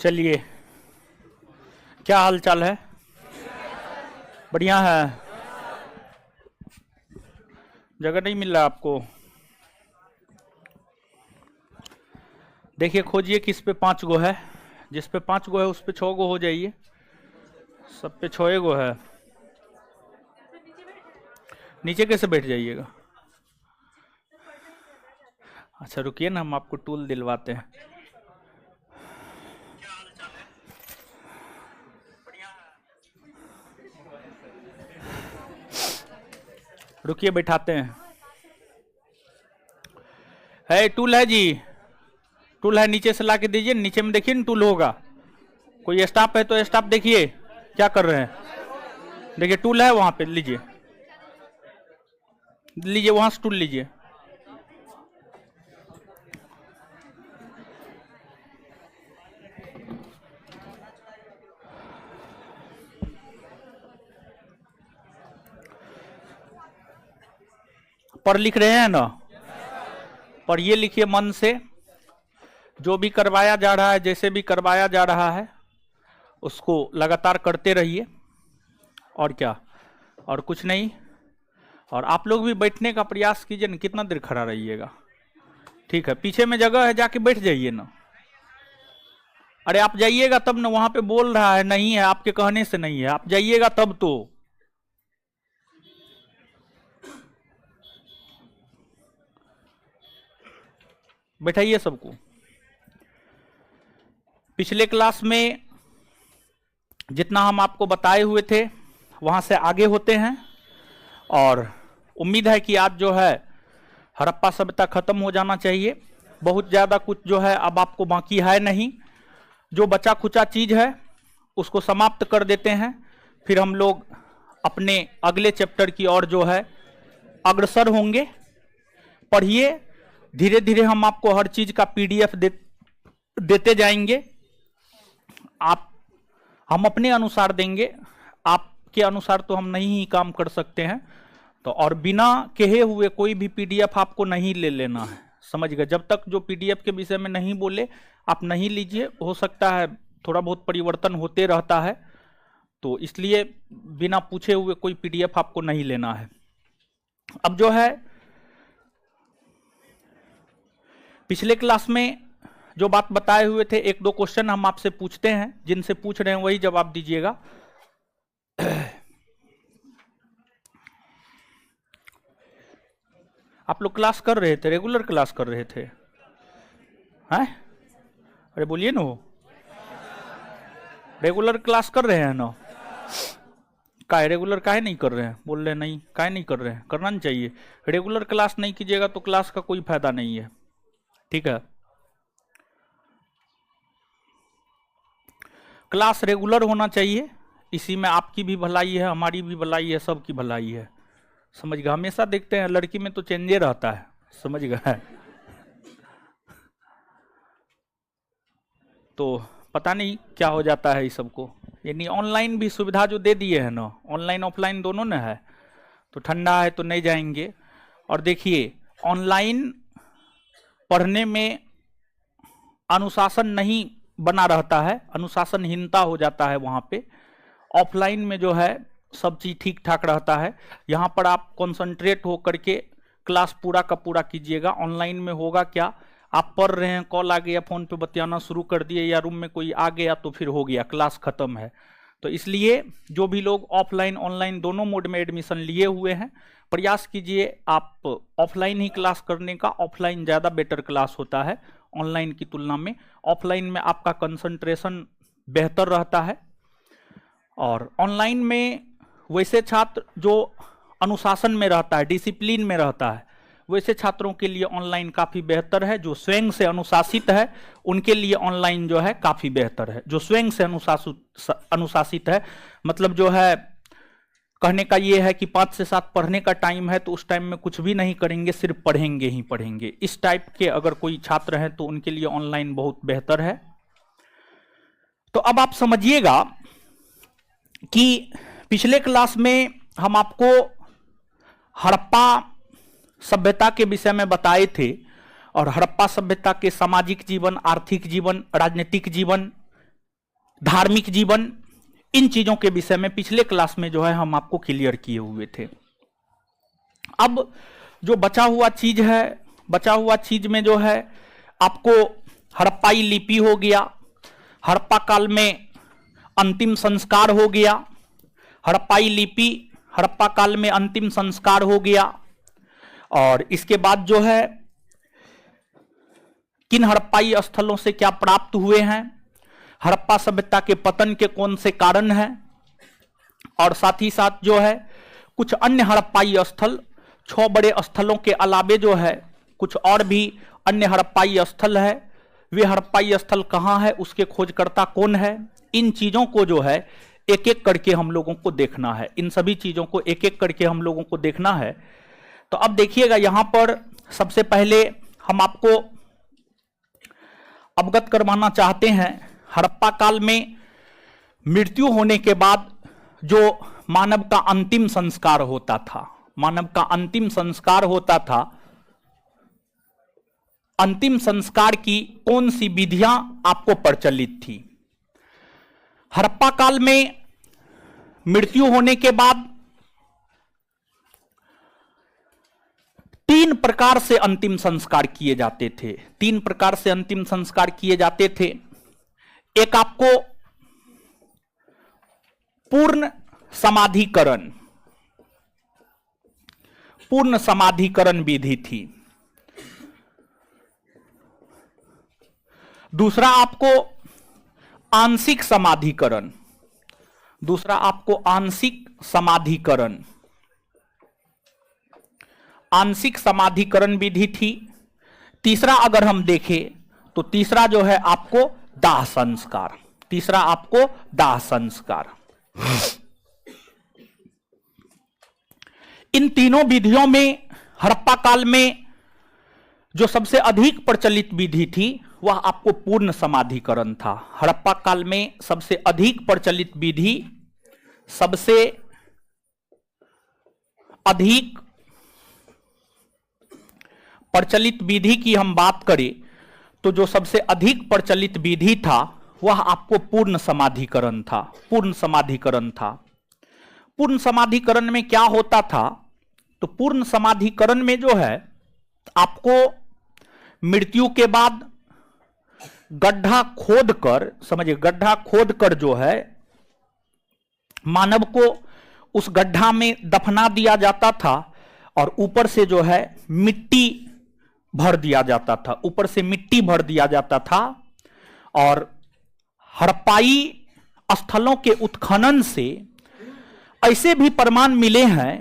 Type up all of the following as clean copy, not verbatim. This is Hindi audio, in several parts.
चलिए, क्या हाल चाल है? बढ़िया है। जगह नहीं मिल रहा आपको? देखिए, खोजिए किस पे 5 गो है। जिस पे 5 गो है उस पे 6 गो हो जाइए। सब पे 6 गो है। नीचे कैसे बैठ जाइएगा? अच्छा रुकिए ना, हम आपको टूल दिलवाते हैं। रुकिए, बैठाते हैं। है टूल है जी, टूल है, नीचे से ला के दीजिए। नीचे में देखिए ना, टूल होगा। कोई स्टाफ है तो स्टाफ देखिए क्या कर रहे हैं। देखिए टूल है वहां पे, लीजिए लीजिए, वहां से टूल लीजिए। पर लिख रहे हैं ना? पढ़िए लिखिए मन से। जो भी करवाया जा रहा है, जैसे भी करवाया जा रहा है, उसको लगातार करते रहिए। और क्या, और कुछ नहीं। और आप लोग भी बैठने का प्रयास कीजिए ना। कितना देर खड़ा रहिएगा? ठीक है, पीछे में जगह है, जाके बैठ जाइए ना। अरे आप जाइएगा तब ना, वहां पे बोल रहा है नहीं है, आपके कहने से नहीं है। आप जाइएगा तब तो। बैठाइए सबको। पिछले क्लास में जितना हम आपको बताए हुए थे वहां से आगे होते हैं। और उम्मीद है कि आज जो है हड़प्पा सभ्यता खत्म हो जाना चाहिए। बहुत ज्यादा कुछ जो है अब आपको बाकी है नहीं। जो बचा खुचा चीज है उसको समाप्त कर देते हैं। फिर हम लोग अपने अगले चैप्टर की ओर जो है अग्रसर होंगे। पढ़िए, धीरे धीरे हम आपको हर चीज का पीडीएफ देते जाएंगे। हम अपने अनुसार देंगे, आपके अनुसार तो हम नहीं ही काम कर सकते हैं। तो और बिना कहे हुए कोई भी पीडीएफ आपको नहीं ले लेना है, समझ गए? जब तक जो पीडीएफ के विषय में नहीं बोले आप नहीं लीजिए। हो सकता है थोड़ा बहुत परिवर्तन होते रहता है, तो इसलिए बिना पूछे हुए कोई पीडीएफ आपको नहीं लेना है। अब जो है पिछले क्लास में जो बात बताए हुए थे, 1-2 क्वेश्चन हम आपसे पूछते हैं। जिनसे पूछ रहे हैं वही जवाब दीजिएगा। आप लोग क्लास कर रहे थे, रेगुलर क्लास कर रहे थे? हैं? अरे बोलिए ना, रेगुलर क्लास कर रहे हैं ना? काहे रेगुलर काहे नहीं कर रहे हैं? बोल रहे नहीं, काहे नहीं कर रहे हैं? करना नहीं चाहिए। रेगुलर क्लास नहीं कीजिएगा तो क्लास का कोई फायदा नहीं है, ठीक है? क्लास रेगुलर होना चाहिए। इसी में आपकी भी भलाई है, हमारी भी भलाई है, सबकी भलाई है, समझ गए? हमेशा देखते हैं लड़की में तो चेंजे रहता है, समझ गए? तो पता नहीं क्या हो जाता है इस सबको। यानी ऑनलाइन भी सुविधा जो दे दिए है ना, ऑनलाइन ऑफलाइन दोनों ना है, तो ठंडा है तो नहीं जाएंगे। और देखिए, ऑनलाइन पढ़ने में अनुशासन नहीं बना रहता है, अनुशासनहीनता हो जाता है वहां पे। ऑफलाइन में जो है सब चीज ठीक ठाक रहता है। यहाँ पर आप कंसंट्रेट होकर के क्लास पूरा का पूरा कीजिएगा। ऑनलाइन में होगा क्या, आप पढ़ रहे हैं, कॉल आ गया, फोन पे बतियाना शुरू कर दिए, या रूम में कोई आ गया तो फिर हो गया, क्लास खत्म है। तो इसलिए जो भी लोग ऑफलाइन ऑनलाइन दोनों मोड में एडमिशन लिए हुए हैं, प्रयास कीजिए आप ऑफलाइन ही क्लास करने का। ऑफलाइन ज़्यादा बेटर क्लास होता है ऑनलाइन की तुलना में। ऑफलाइन में आपका कंसंट्रेशन बेहतर रहता है। और ऑनलाइन में वैसे छात्र जो अनुशासन में रहता है, डिसिप्लिन में रहता है, वैसे छात्रों के लिए ऑनलाइन काफ़ी बेहतर है। जो स्वयं से अनुशासित है उनके लिए ऑनलाइन जो है काफ़ी बेहतर है। जो स्वयं से अनुशासित है, मतलब जो है कहने का ये है कि 5 से 7 पढ़ने का टाइम है तो उस टाइम में कुछ भी नहीं करेंगे, सिर्फ पढ़ेंगे ही पढ़ेंगे। इस टाइप के अगर कोई छात्र हैं तो उनके लिए ऑनलाइन बहुत बेहतर है। तो अब आप समझिएगा कि पिछले क्लास में हम आपको हड़प्पा सभ्यता के विषय में बताए थे। और हड़प्पा सभ्यता के सामाजिक जीवन, आर्थिक जीवन, राजनीतिक जीवन धार्मिक जीवन, इन चीजों के विषय में पिछले क्लास में जो है हम आपको क्लियर किए हुए थे। अब जो बचा हुआ चीज है, बचा हुआ चीज में जो है आपको हड़प्पाई लिपि हो गया, हड़प्पा काल में अंतिम संस्कार हो गया, हड़प्पाई लिपि हड़प्पा काल में अंतिम संस्कार हो गया। और इसके बाद जो है किन हड़प्पाई स्थलों से क्या प्राप्त हुए हैं, हड़प्पा सभ्यता के पतन के कौन से कारण हैं, और साथ ही साथ जो है कुछ अन्य हड़प्पाई स्थल, 6 बड़े स्थलों के अलावे जो है कुछ और भी अन्य हड़प्पाई स्थल है, वे हड़प्पाई स्थल कहाँ है, उसके खोजकर्ता कौन है, इन चीजों को जो है एक एक करके हम लोगों को देखना है। इन सभी चीजों को एक एक करके हम लोगों को देखना है। तो अब देखिएगा, यहां पर सबसे पहले हम आपको अवगत करवाना चाहते हैं, हड़प्पा काल में मृत्यु होने के बाद जो मानव का अंतिम संस्कार होता था, मानव का अंतिम संस्कार होता था, अंतिम संस्कार की कौन सी विधियां आपको प्रचलित थी। हड़प्पा काल में मृत्यु होने के बाद 3 प्रकार से अंतिम संस्कार किए जाते थे, 3 प्रकार से अंतिम संस्कार किए जाते थे। एक आपको पूर्ण समाधिकरण, पूर्ण समाधिकरण विधि थी। दूसरा आपको आंशिक समाधिकरण, दूसरा आपको आंशिक समाधिकरण, आंशिक समाधिकरण विधि थी। तीसरा अगर हम देखें तो तीसरा जो है आपको दाह संस्कार, तीसरा आपको दाह संस्कार। इन तीनों विधियों में हड़प्पा काल में जो सबसे अधिक प्रचलित विधि थी वह आपको पूर्ण समाधिकरण था। हड़प्पा काल में सबसे अधिक प्रचलित विधि, सबसे अधिक प्रचलित विधि की हम बात करें तो जो सबसे अधिक प्रचलित विधि था वह आपको पूर्ण समाधिकरण था, पूर्ण समाधिकरण था। पूर्ण समाधिकरण में क्या होता था, तो पूर्ण समाधिकरण में जो है आपको मृत्यु के बाद गड्ढा खोदकर, समझिए गड्ढा खोदकर जो है मानव को उस गड्ढा में दफना दिया जाता था और ऊपर से जो है मिट्टी भर दिया जाता था, ऊपर से मिट्टी भर दिया जाता था। और हड़प्पाई स्थलों के उत्खनन से ऐसे भी प्रमाण मिले हैं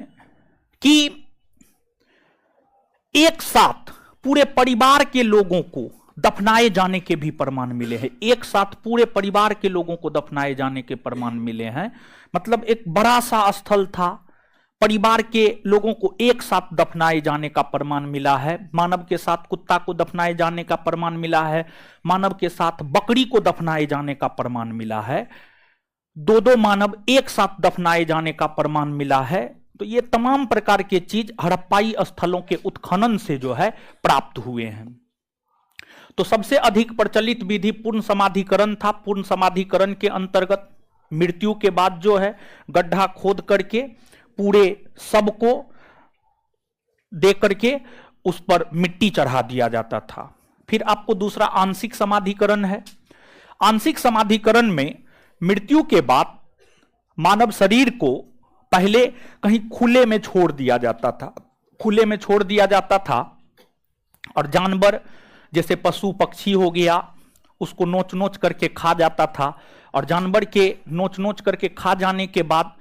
कि एक साथ पूरे परिवार के लोगों को दफनाए जाने के भी प्रमाण मिले हैं, एक साथ पूरे परिवार के लोगों को दफनाए जाने के प्रमाण मिले हैं। मतलब एक बड़ा सा स्थल था, परिवार के लोगों को एक साथ दफनाए जाने का प्रमाण मिला है। मानव के साथ कुत्ता को दफनाए जाने का प्रमाण मिला है, मानव के साथ बकरी को दफनाए जाने का प्रमाण मिला है, 2-2 मानव एक साथ दफनाए जाने का प्रमाण मिला है। तो ये तमाम प्रकार के चीज हड़प्पाई स्थलों के उत्खनन से जो है प्राप्त हुए हैं। तो सबसे अधिक प्रचलित विधि पूर्ण समाधिकरण था। पूर्ण समाधिकरण के अंतर्गत मृत्यु के बाद जो है गड्ढा खोद करके पूरे शव को दे करके उस पर मिट्टी चढ़ा दिया जाता था। फिर आपको दूसरा आंशिक समाधिकरण है। आंशिक समाधिकरण में मृत्यु के बाद मानव शरीर को पहले कहीं खुले में छोड़ दिया जाता था, खुले में छोड़ दिया जाता था और जानवर जैसे पशु पक्षी हो गया उसको नोच नोच करके खा जाता था। और जानवर के नोच नोच करके खा जाने के बाद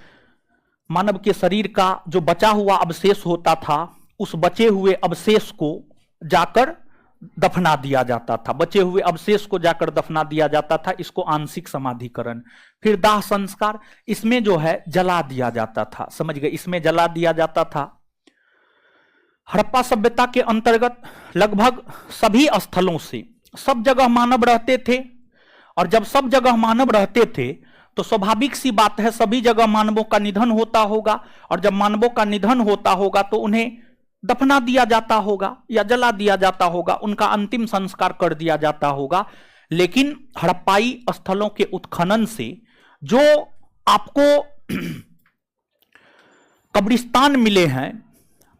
मानव के शरीर का जो बचा हुआ अवशेष होता था उस बचे हुए अवशेष को जाकर दफना दिया जाता था, बचे हुए अवशेष को जाकर दफना दिया जाता था। इसको आंशिक समाधिकरण। फिर दाह संस्कार, इसमें जो है जला दिया जाता था, समझ गए, इसमें जला दिया जाता था। हड़प्पा सभ्यता के अंतर्गत लगभग सभी स्थलों से सब जगह मानव रहते थे और जब सब जगह मानव रहते थे तो स्वाभाविक सी बात है सभी जगह मानवों का निधन होता होगा और जब मानवों का निधन होता होगा तो उन्हें दफना दिया जाता होगा या जला दिया जाता होगा, उनका अंतिम संस्कार कर दिया जाता होगा। लेकिन हड़प्पाई स्थलों के उत्खनन से जो आपको कब्रिस्तान मिले हैं,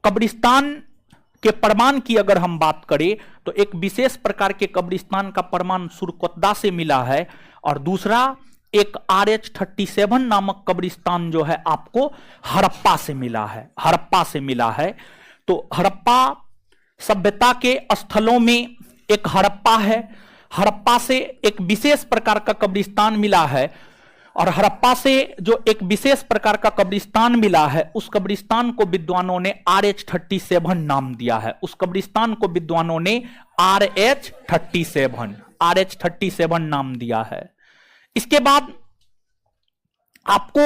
कब्रिस्तान के प्रमाण की अगर हम बात करें तो एक विशेष प्रकार के कब्रिस्तान का प्रमाण सुरकोतदा से मिला है, और दूसरा एक RH-37 नामक कब्रिस्तान जो है आपको हड़प्पा से मिला है, हड़प्पा से मिला है। तो हड़प्पा सभ्यता के स्थलों में एक हड़प्पा है, हड़प्पा से एक विशेष प्रकार का कब्रिस्तान मिला है, और हड़प्पा से जो एक विशेष प्रकार का कब्रिस्तान मिला है उस कब्रिस्तान को विद्वानों ने RH-37 नाम दिया है। उस कब्रिस्तान को विद्वानों ने RH-37 नाम दिया है। इसके बाद आपको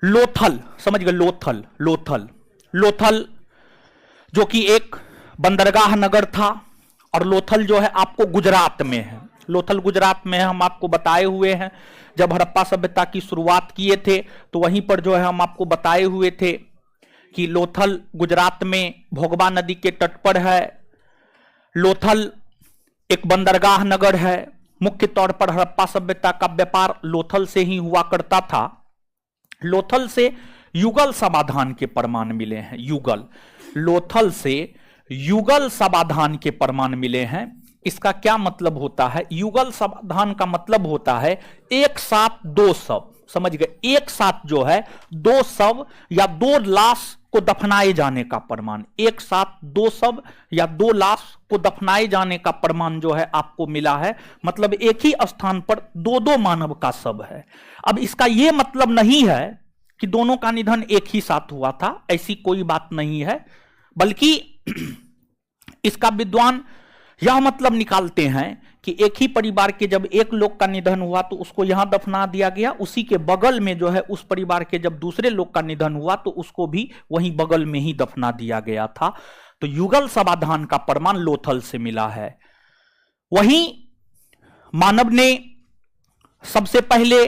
लोथल, समझ गए, लोथल लोथल लोथल जो कि एक बंदरगाह नगर था, और लोथल जो है आपको गुजरात में है। लोथल गुजरात में है, हम आपको बताए हुए हैं। जब हड़प्पा सभ्यता की शुरुआत किए थे तो वहीं पर जो है हम आपको बताए हुए थे कि लोथल गुजरात में भोगवा नदी के तट पर है। लोथल एक बंदरगाह नगर है। मुख्य तौर पर हड़प्पा सभ्यता का व्यापार लोथल से ही हुआ करता था। लोथल से युगल समाधान के प्रमाण मिले हैं। युगल, लोथल से युगल समाधान के प्रमाण मिले हैं। इसका क्या मतलब होता है? युगल समाधान का मतलब होता है एक साथ दो शव, समझ गए, एक साथ जो है दो शव या दो लाश को दफनाए जाने का प्रमाण, एक साथ दो शव या दो लाश को दफनाए जाने का प्रमाण जो है आपको मिला है। मतलब एक ही स्थान पर दो दो मानव का शव है। अब इसका यह मतलब नहीं है कि दोनों का निधन एक ही साथ हुआ था, ऐसी कोई बात नहीं है, बल्कि इसका विद्वान यह मतलब निकालते हैं कि एक ही परिवार के जब एक लोग का निधन हुआ तो उसको यहां दफना दिया गया, उसी के बगल में जो है उस परिवार के जब दूसरे लोग का निधन हुआ तो उसको भी वहीं बगल में ही दफना दिया गया था। तो युगल समाधान का प्रमाण लोथल से मिला है। वहीं मानव ने सबसे पहले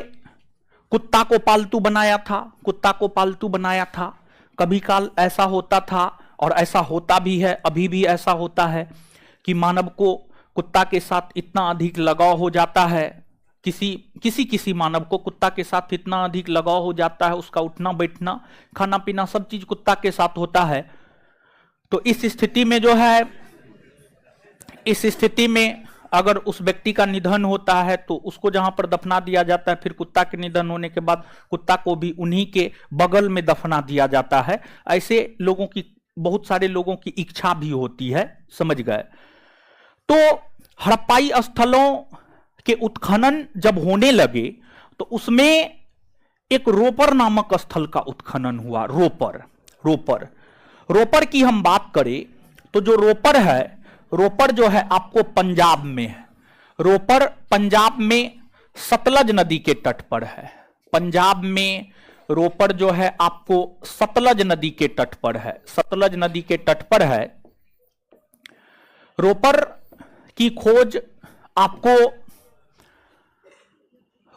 कुत्ता को पालतू बनाया था, कुत्ता को पालतू बनाया था। कभी काल ऐसा होता था और ऐसा होता भी है, अभी भी ऐसा होता है कि मानव को कुत्ता के साथ इतना अधिक लगाव हो जाता है, किसी मानव को कुत्ता के साथ इतना अधिक लगाव हो जाता है, उसका उठना बैठना खाना पीना सब चीज कुत्ता के साथ होता है। तो इस स्थिति में जो है, इस स्थिति में अगर उस व्यक्ति का निधन होता है तो उसको जहां पर दफना दिया जाता है, फिर कुत्ता के निधन होने के बाद कुत्ता को भी उन्हीं के बगल में दफना दिया जाता है। ऐसे लोगों की, बहुत सारे लोगों की इच्छा भी होती है, समझ गए। तो हड़प्पाई स्थलों के उत्खनन जब होने लगे तो उसमें एक रोपर नामक स्थल का उत्खनन हुआ। रोपर की हम बात करें तो जो रोपर है, रोपर जो है आपको पंजाब में है। रोपर पंजाब में सतलज नदी के तट पर है। पंजाब में रोपर जो है आपको सतलज नदी के तट पर है, सतलज नदी के तट पर है। रोपर की खोज आपको,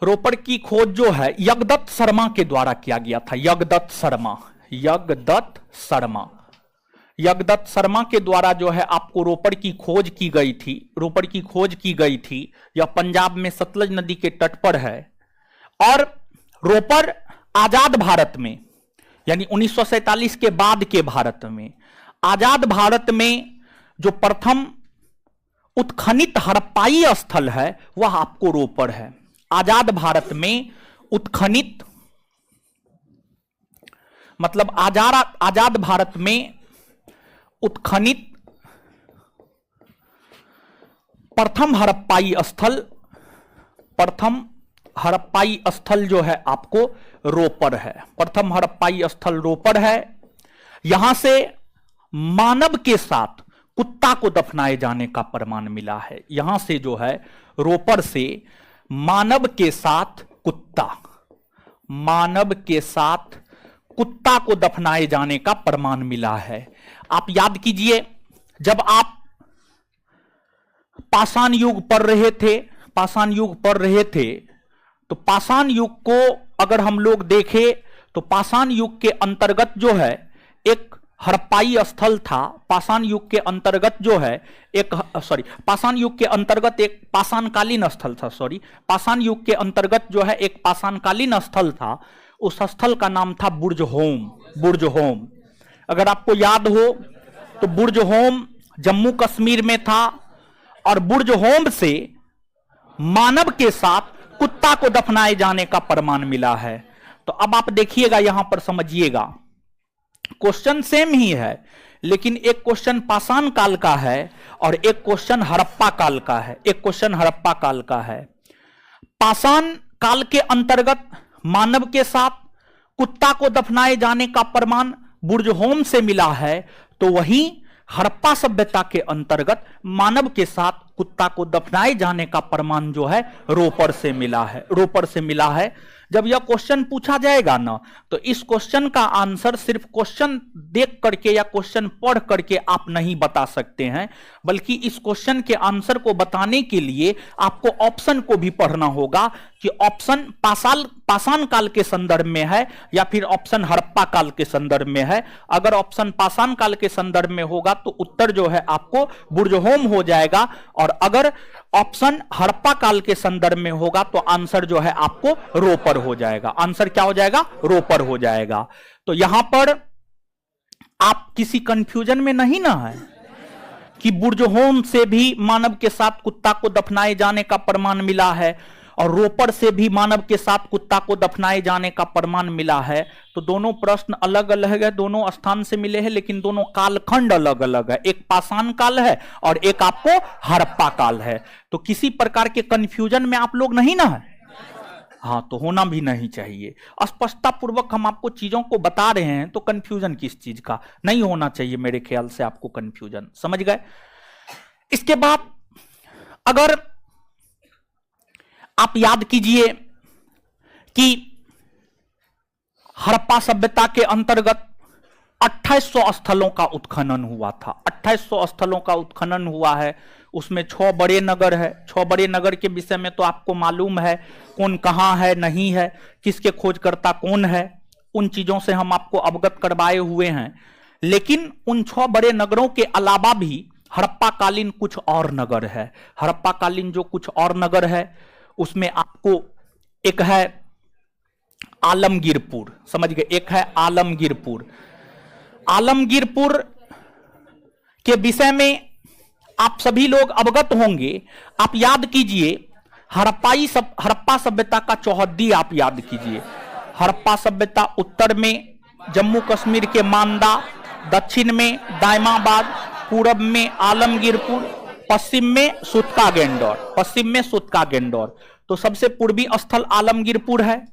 रोपर की खोज जो है यज्ञदत्त शर्मा के द्वारा किया गया था। यज्ञदत्त शर्मा के द्वारा जो है आपको रोपर की खोज की गई थी। रोपर की खोज की गई थी। यह पंजाब में सतलज नदी के तट पर है। और रोपर आजाद भारत में, यानी 1947 के बाद के भारत में, आजाद भारत में जो प्रथम उत्खनित हड़प्पाई स्थल है वह आपको रोपर है। आजाद भारत में उत्खनित, मतलब आजाद भारत में उत्खनित प्रथम हड़प्पाई स्थल जो है आपको रोपर है। प्रथम हड़प्पाई स्थल रोपर है। यहां से मानव के साथ कुत्ता को दफनाए जाने का प्रमाण मिला है। यहां से जो है रोपर से मानव के साथ कुत्ता को दफनाए जाने का प्रमाण मिला है। आप याद कीजिए, जब आप पाषाण युग पढ़ रहे थे तो पाषाण युग को अगर हम लोग देखें तो पाषाण युग के अंतर्गत जो है एक हड़प्पाई स्थल था। पाषाण युग के अंतर्गत जो है पाषाण युग के अंतर्गत एक पाषाणकालीन स्थल था। पाषाण युग के अंतर्गत जो है एक पाषाणकालीन स्थल था। उस स्थल का नाम था बुर्जहोम। अगर आपको याद हो तो बुर्जहोम जम्मू कश्मीर में था और बुर्जहोम से मानव के साथ कुत्ता को दफनाए जाने का प्रमाण मिला है। तो अब आप देखिएगा, यहां पर समझिएगा, क्वेश्चन सेम ही है, लेकिन एक क्वेश्चन पाषाण काल का है और एक क्वेश्चन हड़प्पा काल का है। पाषाण काल के अंतर्गत मानव के साथ कुत्ता को दफनाए जाने का प्रमाण बुर्जहोम से मिला है, तो वहीं हड़प्पा सभ्यता के अंतर्गत मानव के साथ कुत्ता को दफनाए जाने का प्रमाण जो है रोपर से मिला है। जब यह क्वेश्चन पूछा जाएगा ना, तो इस क्वेश्चन का आंसर सिर्फ क्वेश्चन देख करके या क्वेश्चन पढ़ करके आप नहीं बता सकते हैं, बल्कि इस क्वेश्चन के आंसर को बताने के लिए आपको ऑप्शन को भी पढ़ना होगा कि ऑप्शन पाषाण काल के संदर्भ में है या फिर ऑप्शन हड़प्पा काल के संदर्भ में है। अगर ऑप्शन पाषाण काल के संदर्भ में होगा तो उत्तर जो है आपको बुर्जहोम हो जाएगा, और अगर ऑप्शन हड़प्पा काल के संदर्भ में होगा तो आंसर जो है आपको रोपर हो जाएगा। आंसर क्या हो जाएगा? रोपर हो जाएगा। तो यहां पर आप किसी कंफ्यूजन में नहीं ना है कि बुर्जहोम से भी मानव के साथ कुत्ता को दफनाए जाने का प्रमाण मिला है और रोपर से भी मानव के साथ कुत्ता को दफनाए जाने का प्रमाण मिला है। तो दोनों प्रश्न अलग अलग है, दोनों स्थान से मिले हैं, लेकिन दोनों कालखंड अलग अलग है। एक पाषाण काल है और एक आपको हड़प्पा काल है। तो किसी प्रकार के कंफ्यूजन में आप लोग नहीं ना है। हाँ, तो होना भी नहीं चाहिए। स्पष्टता पूर्वक हम आपको चीजों को बता रहे हैं, तो कंफ्यूजन किस चीज का नहीं होना चाहिए। मेरे ख्याल से आपको कंफ्यूजन समझ गए। इसके बाद अगर आप याद कीजिए कि हड़प्पा सभ्यता के अंतर्गत 2800 स्थलों का उत्खनन हुआ था। 2800 स्थलों का उत्खनन हुआ है। उसमें 6 बड़े नगर है। 6 बड़े नगर के विषय में तो आपको मालूम है, कौन कहां है, नहीं है, किसके खोजकर्ता कौन है, उन चीजों से हम आपको अवगत करवाए हुए हैं। लेकिन उन 6 बड़े नगरों के अलावा भी हड़प्पा कालीन कुछ और नगर है। हड़प्पा कालीन जो कुछ और नगर है उसमें आपको एक है आलमगीरपुर, समझ गए, एक है आलमगीरपुर। आलमगीरपुर के विषय में आप सभी लोग अवगत होंगे। आप याद कीजिए, हड़प्पा सभ्यता का चौहद्दी आप याद कीजिए। हड़प्पा सभ्यता उत्तर में जम्मू कश्मीर के मांदा, दक्षिण में दायमाबाद, पूरब में आलमगीरपुर, पश्चिम में सुतका गेंडोर। तो सबसे पूर्वी स्थल आलमगीरपुर है।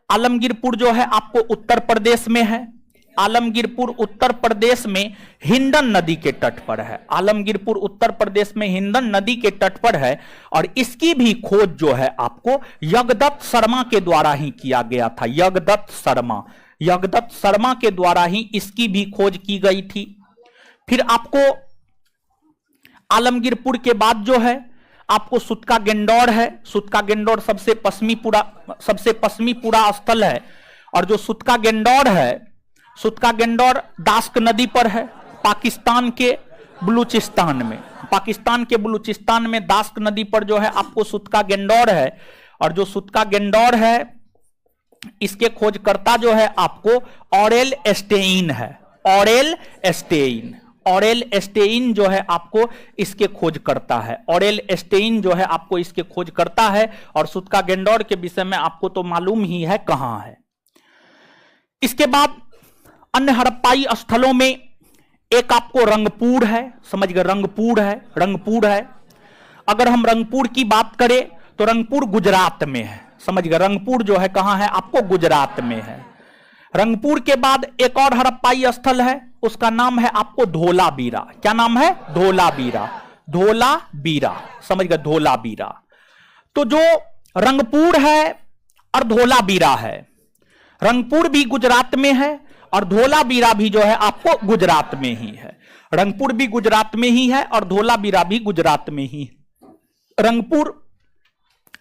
आलमगीरपुर जो है आपको उत्तर प्रदेश में है। आलमगीरपुर उत्तर प्रदेश में हिंडन नदी के तट पर है। आलमगीरपुर उत्तर प्रदेश में हिंडन नदी के तट पर है और इसकी भी खोज जो है आपको यज्ञदत्त शर्मा के द्वारा ही किया गया था। यज्ञदत्त शर्मा के द्वारा ही इसकी भी खोज की गई थी। फिर आपको आलमगीरपुर के बाद जो है आपको सुतका गेंडोर है। सुतका गेंडोर सबसे पश्चिमी पूरा स्थल है। और जो सुतका गेंडोर है, सुतका गेंडोर दास्क नदी पर है, पाकिस्तान के बलूचिस्तान में दास्क नदी पर जो है आपको सुतका गेंडोर है। और जो सुतका गेंडोर है इसके खोजकर्ता जो है आपको ऑरेल एस्टेइन है। ऑरेल एस्टेइन जो है आपको इसके खोज करता है। ऑरेल एस्टेइन जो है आपको इसके खोज करता है। और सुतका गेंडोर के विषय में आपको तो मालूम ही है कहां है। इसके बाद अन्य हड़प्पाई स्थलों में एक आपको रंगपुर है, समझ गए, रंगपुर है। अगर हम रंगपुर की बात करें तो रंगपुर गुजरात में है, समझ गए। रंगपुर जो है कहां है? आपको गुजरात में है। रंगपुर के बाद एक और हड़प्पाई स्थल है, उसका नाम है आपको धोलावीरा। क्या नाम है? धोलावीरा, समझ गए, धोलावीरा। तो जो रंगपुर है और धोलावीरा है, रंगपुर भी गुजरात में है और धोलावीरा भी जो है आपको गुजरात में ही है। रंगपुर भी गुजरात में ही है और धोलावीरा भी गुजरात में ही है। रंगपुर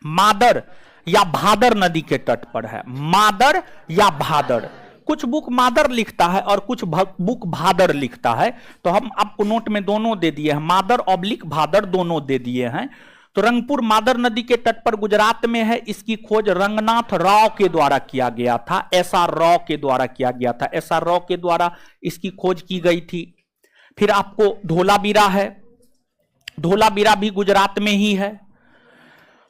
मादर या भादर नदी के तट पर है। मादर या भादर, कुछ बुक मादर लिखता है और कुछ बुक भादर लिखता है, तो हम आपको नोट में दोनों दे दिए हैं, मादर ऑब्लिक भादर दोनों दे दिए हैं। तो रंगपुर मादर नदी के तट पर गुजरात में है। इसकी खोज रंगनाथ राव के द्वारा किया गया था, SR राव के द्वारा किया गया था, SR राव के द्वारा इसकी खोज की गई थी। फिर आपको धोलावीरा है, धोलावीरा भी गुजरात में ही है।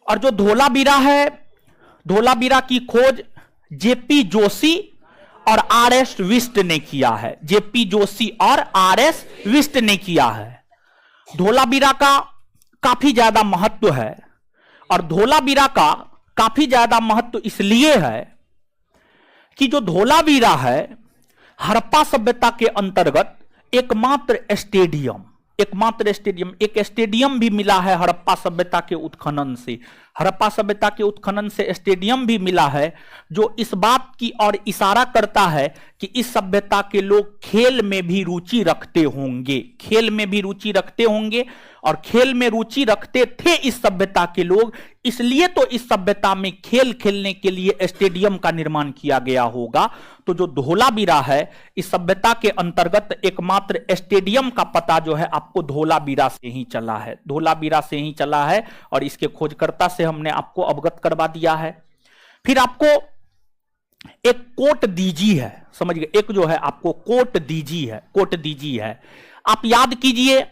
और जो धोलावीरा है, धोलावीरा की खोज JP जोशी और RS विष्ट ने किया है, JP जोशी और RS विष्ट ने किया है। धोलावीरा का काफी ज्यादा महत्व है, और धोलावीरा का काफी ज्यादा महत्व इसलिए है कि जो धोलावीरा है हड़प्पा सभ्यता के अंतर्गत एकमात्र स्टेडियम, एक स्टेडियम भी मिला है हड़प्पा सभ्यता के उत्खनन से। हड़प्पा सभ्यता के उत्खनन से स्टेडियम भी मिला है, जो इस बात की ओर इशारा करता है कि इस सभ्यता के लोग खेल में भी रुचि रखते होंगे, खेल में भी रुचि रखते होंगे, और खेल में रुचि रखते थे इस सभ्यता के लोग, इसलिए तो इस सभ्यता में खेल खेलने के लिए स्टेडियम का निर्माण किया गया होगा। तो जो धोलावीरा है इस सभ्यता के अंतर्गत एकमात्र स्टेडियम का पता जो है आपको धोलावीरा से ही चला है, धोलावीरा से ही चला है, और इसके खोजकर्ता से हमने आपको अवगत करवा दिया है। फिर आपको एक कोट दीजी है, समझ गए, एक जो है आपको कोट दीजी है, कोट दीजी है। आप याद कीजिए,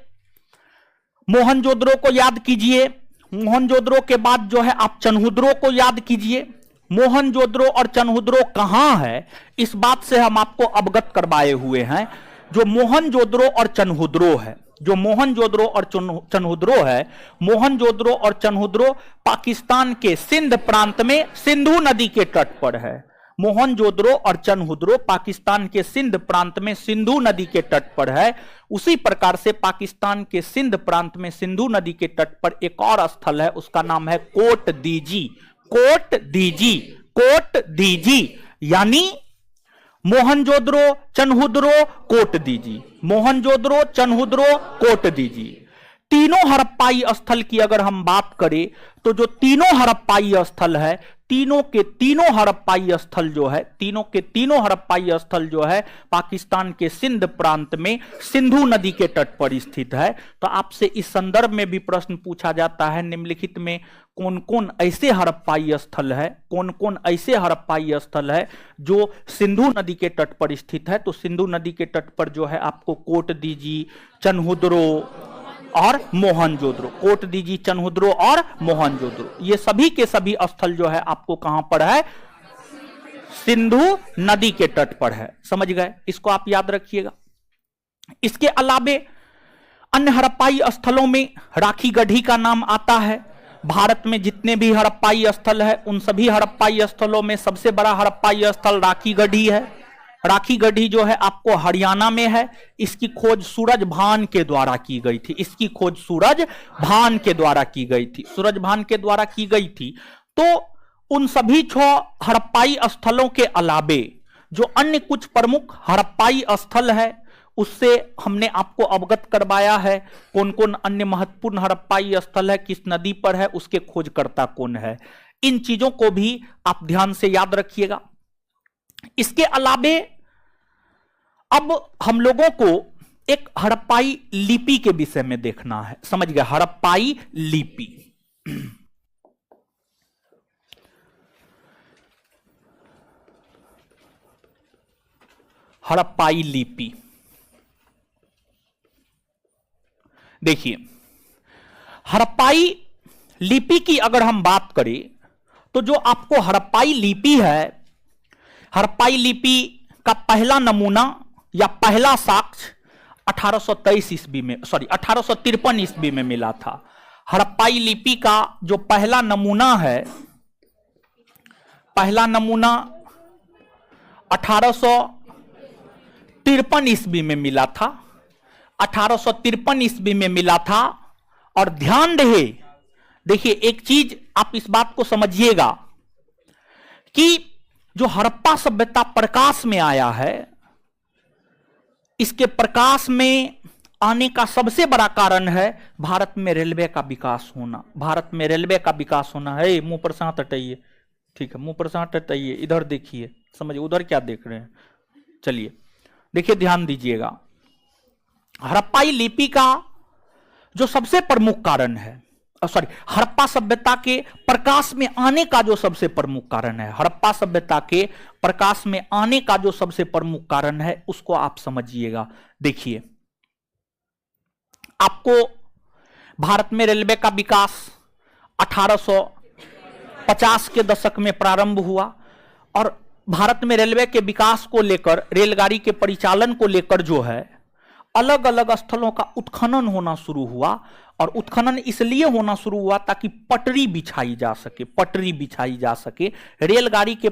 मोहनजोदड़ो को याद कीजिए, मोहनजोदड़ो के बाद जो है आप चनहुद्रो को याद कीजिए। मोहनजोदड़ो और चनहुद्रो कहां है, इस बात से हम आपको अवगत करवाए हुए हैं। जो मोहनजोदड़ो और चनहुद्रो है, जो मोहनजोदड़ो और चनहुद्रो है, मोहनजोदड़ो और चनहुद्रो पाकिस्तान के सिंध प्रांत में सिंधु नदी के तट पर है। मोहनजोदड़ो और चनहुद्रो पाकिस्तान के सिंध प्रांत में सिंधु नदी के तट पर है। उसी प्रकार से पाकिस्तान के सिंध प्रांत में सिंधु नदी के तट पर एक और स्थल है, उसका नाम है कोट दीजी। कोट दीजी, कोट दीजी, यानी मोहनजोदड़ो चनहुद्रो कोट दीजी, मोहनजोदड़ो चनहुद्रो कोट दीजी। तीनों हड़प्पाई स्थल की अगर हम बात करें तो जो तीनों हड़प्पाई स्थल है, तीनों के तीनों हड़प्पाई स्थल जो है, तीनों के तीनों हड़प्पाई स्थल जो है पाकिस्तान के सिंध प्रांत में सिंधु नदी के तट पर स्थित है। तो आपसे इस संदर्भ में भी प्रश्न पूछा जाता है, निम्नलिखित में कौन कौन ऐसे हड़प्पाई स्थल है, कौन कौन ऐसे हड़प्पाई स्थल है जो सिंधु नदी के तट पर स्थित है। तो सिंधु नदी के तट पर जो है आपको कोट दीजी, चनहुद्रो और मोहनजोदड़ो, कोट दीजी, चनहुद्रो और मोहनजोदड़ो, ये सभी के सभी स्थल जो है आपको कहां पर है, सिंधु नदी के तट पर है। समझ गए, इसको आप याद रखिएगा। इसके अलावे अन्य हड़प्पाई स्थलों में राखी गढ़ी का नाम आता है। भारत में जितने भी हड़प्पाई स्थल है उन सभी हड़प्पाई स्थलों में सबसे बड़ा हड़प्पाई स्थल राखी गढ़ी है। राखी गढ़ी जो है आपको हरियाणा में है। इसकी खोज सूरज भान के द्वारा की गई थी, इसकी खोज सूरज भान के द्वारा की गई थी, सूरज भान के द्वारा की गई थी। तो उन सभी 6 हड़प्पाई स्थलों के अलावे जो अन्य कुछ प्रमुख हड़प्पाई स्थल है उससे हमने आपको अवगत करवाया है। कौन कौन अन्य महत्वपूर्ण हड़प्पाई स्थल है, किस नदी पर है, उसके खोजकर्ता कौन है, इन चीजों को भी आप ध्यान से याद रखिएगा। इसके अलावे अब हम लोगों को एक हड़प्पाई लिपि के विषय में देखना है। समझ गए, हड़प्पाई लिपि। हड़प्पाई लिपि देखिए, हड़प्पाई लिपि की अगर हम बात करें तो जो आपको हड़प्पाई लिपि है, हड़प्पाई लिपि का पहला नमूना या पहला साक्ष्य 1823 ईस्वी में, 1853 ईस्वी में मिला था। हड़प्पाई लिपि का जो पहला नमूना है, पहला नमूना 1853 ईस्वी में मिला था, 1853 ईस्वी में मिला था। और ध्यान रहे, देखिए एक चीज आप इस बात को समझिएगा कि जो हड़प्पा सभ्यता प्रकाश में आया है, इसके प्रकाश में आने का सबसे बड़ा कारण है भारत में रेलवे का विकास होना। भारत में रेलवे का विकास होना है। मुंह पर से हाथ हटाइए, ठीक है, मुंह पर से हाथ हटाइए, इधर देखिए, समझिए, उधर क्या देख रहे हैं, चलिए देखिए, ध्यान दीजिएगा, हड़प्पाई लिपि का जो सबसे प्रमुख कारण है, हड़प्पा सभ्यता के प्रकाश में आने का जो सबसे प्रमुख कारण है, हड़प्पा सभ्यता के प्रकाश में आने का जो सबसे प्रमुख कारण है, उसको आप समझिएगा। देखिए, आपको भारत में रेलवे का विकास 1850 के दशक में प्रारंभ हुआ और भारत में रेलवे के विकास को लेकर, रेलगाड़ी के परिचालन को लेकर जो है अलग अलग स्थलों का उत्खनन होना शुरू हुआ। और उत्खनन इसलिए होना शुरू हुआ ताकि पटरी बिछाई जा सके, पटरी बिछाई जा सके। रेलगाड़ी के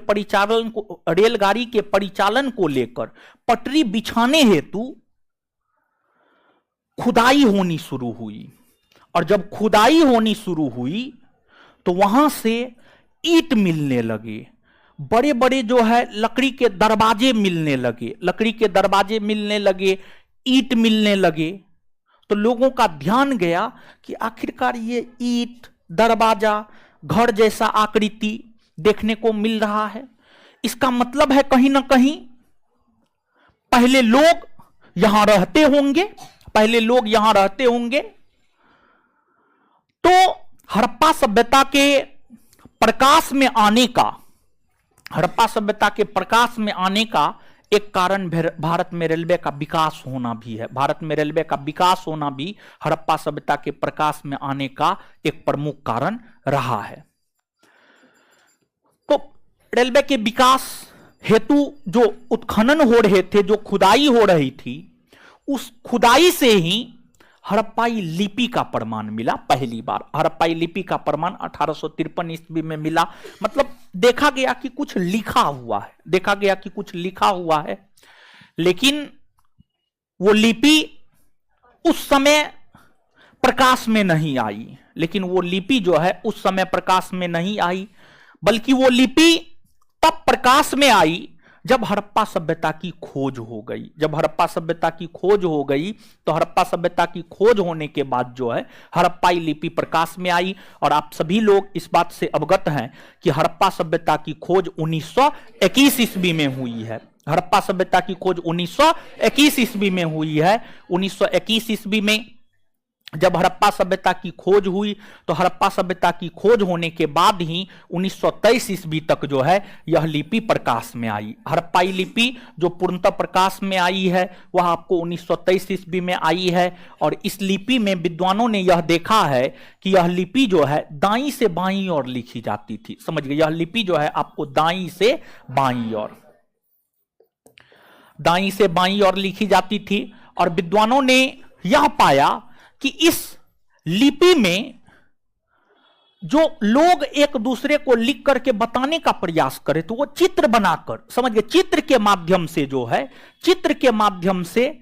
परिचालन को लेकर पटरी बिछाने हेतु खुदाई होनी शुरू हुई। और जब खुदाई होनी शुरू हुई तो वहां से ईंट मिलने लगे, बड़े बड़े जो है लकड़ी के दरवाजे मिलने लगे, लकड़ी के दरवाजे मिलने लगे, ईंट मिलने लगे। तो लोगों का ध्यान गया कि आखिरकार ये ईंट, दरवाजा, घर जैसा आकृति देखने को मिल रहा है, इसका मतलब है कहीं ना कहीं पहले लोग यहां रहते होंगे, पहले लोग यहां रहते होंगे। तो हड़प्पा सभ्यता के प्रकाश में आने का, हड़प्पा सभ्यता के प्रकाश में आने का एक कारण भारत में रेलवे का विकास होना भी है। भारत में रेलवे का विकास होना भी हड़प्पा सभ्यता के प्रकाश में आने का एक प्रमुख कारण रहा है। तो रेलवे के विकास हेतु जो उत्खनन हो रहे थे, जो खुदाई हो रही थी, उस खुदाई से ही हड़प्पाई लिपि का प्रमाण मिला। पहली बार हड़प्पाई लिपि का प्रमाण 1853 ईस्वी में मिला। मतलब देखा गया कि कुछ लिखा हुआ है, देखा गया कि कुछ लिखा हुआ है, लेकिन वो लिपि उस समय प्रकाश में नहीं आई। लेकिन वो लिपि जो है उस समय प्रकाश में नहीं आई, बल्कि वो लिपि तब प्रकाश में आई जब हड़प्पा सभ्यता की खोज हो गई। जब हड़प्पा सभ्यता की खोज हो गई तो हड़प्पा सभ्यता की खोज होने के बाद जो है हड़प्पाई लिपि प्रकाश में आई। और आप सभी लोग इस बात से अवगत हैं कि हड़प्पा सभ्यता की खोज 1921 ईस्वी में हुई है। हड़प्पा सभ्यता की खोज 1921 ईस्वी में हुई है। 1921 ईस्वी में जब हड़प्पा सभ्यता की खोज हुई तो हड़प्पा सभ्यता की खोज होने के बाद ही 1923 ईस्वी तक जो है यह लिपि प्रकाश में आई। हड़प्पाई लिपि जो पूर्णतः प्रकाश में आई है वह आपको 1923 ईस्वी में आई है। और इस लिपि में विद्वानों ने यह देखा है कि यह लिपि जो है दाईं से बाईं ओर लिखी जाती थी। समझ गए, यह लिपि जो है आपको दाईं से बाईं ओर, दाईं से बाईं ओर लिखी जाती थी। और विद्वानों ने यह पाया कि इस लिपि में जो लोग एक दूसरे को लिख करके बताने का प्रयास करें तो वो चित्र बनाकर, समझ गए, चित्र के माध्यम से जो है, चित्र के माध्यम से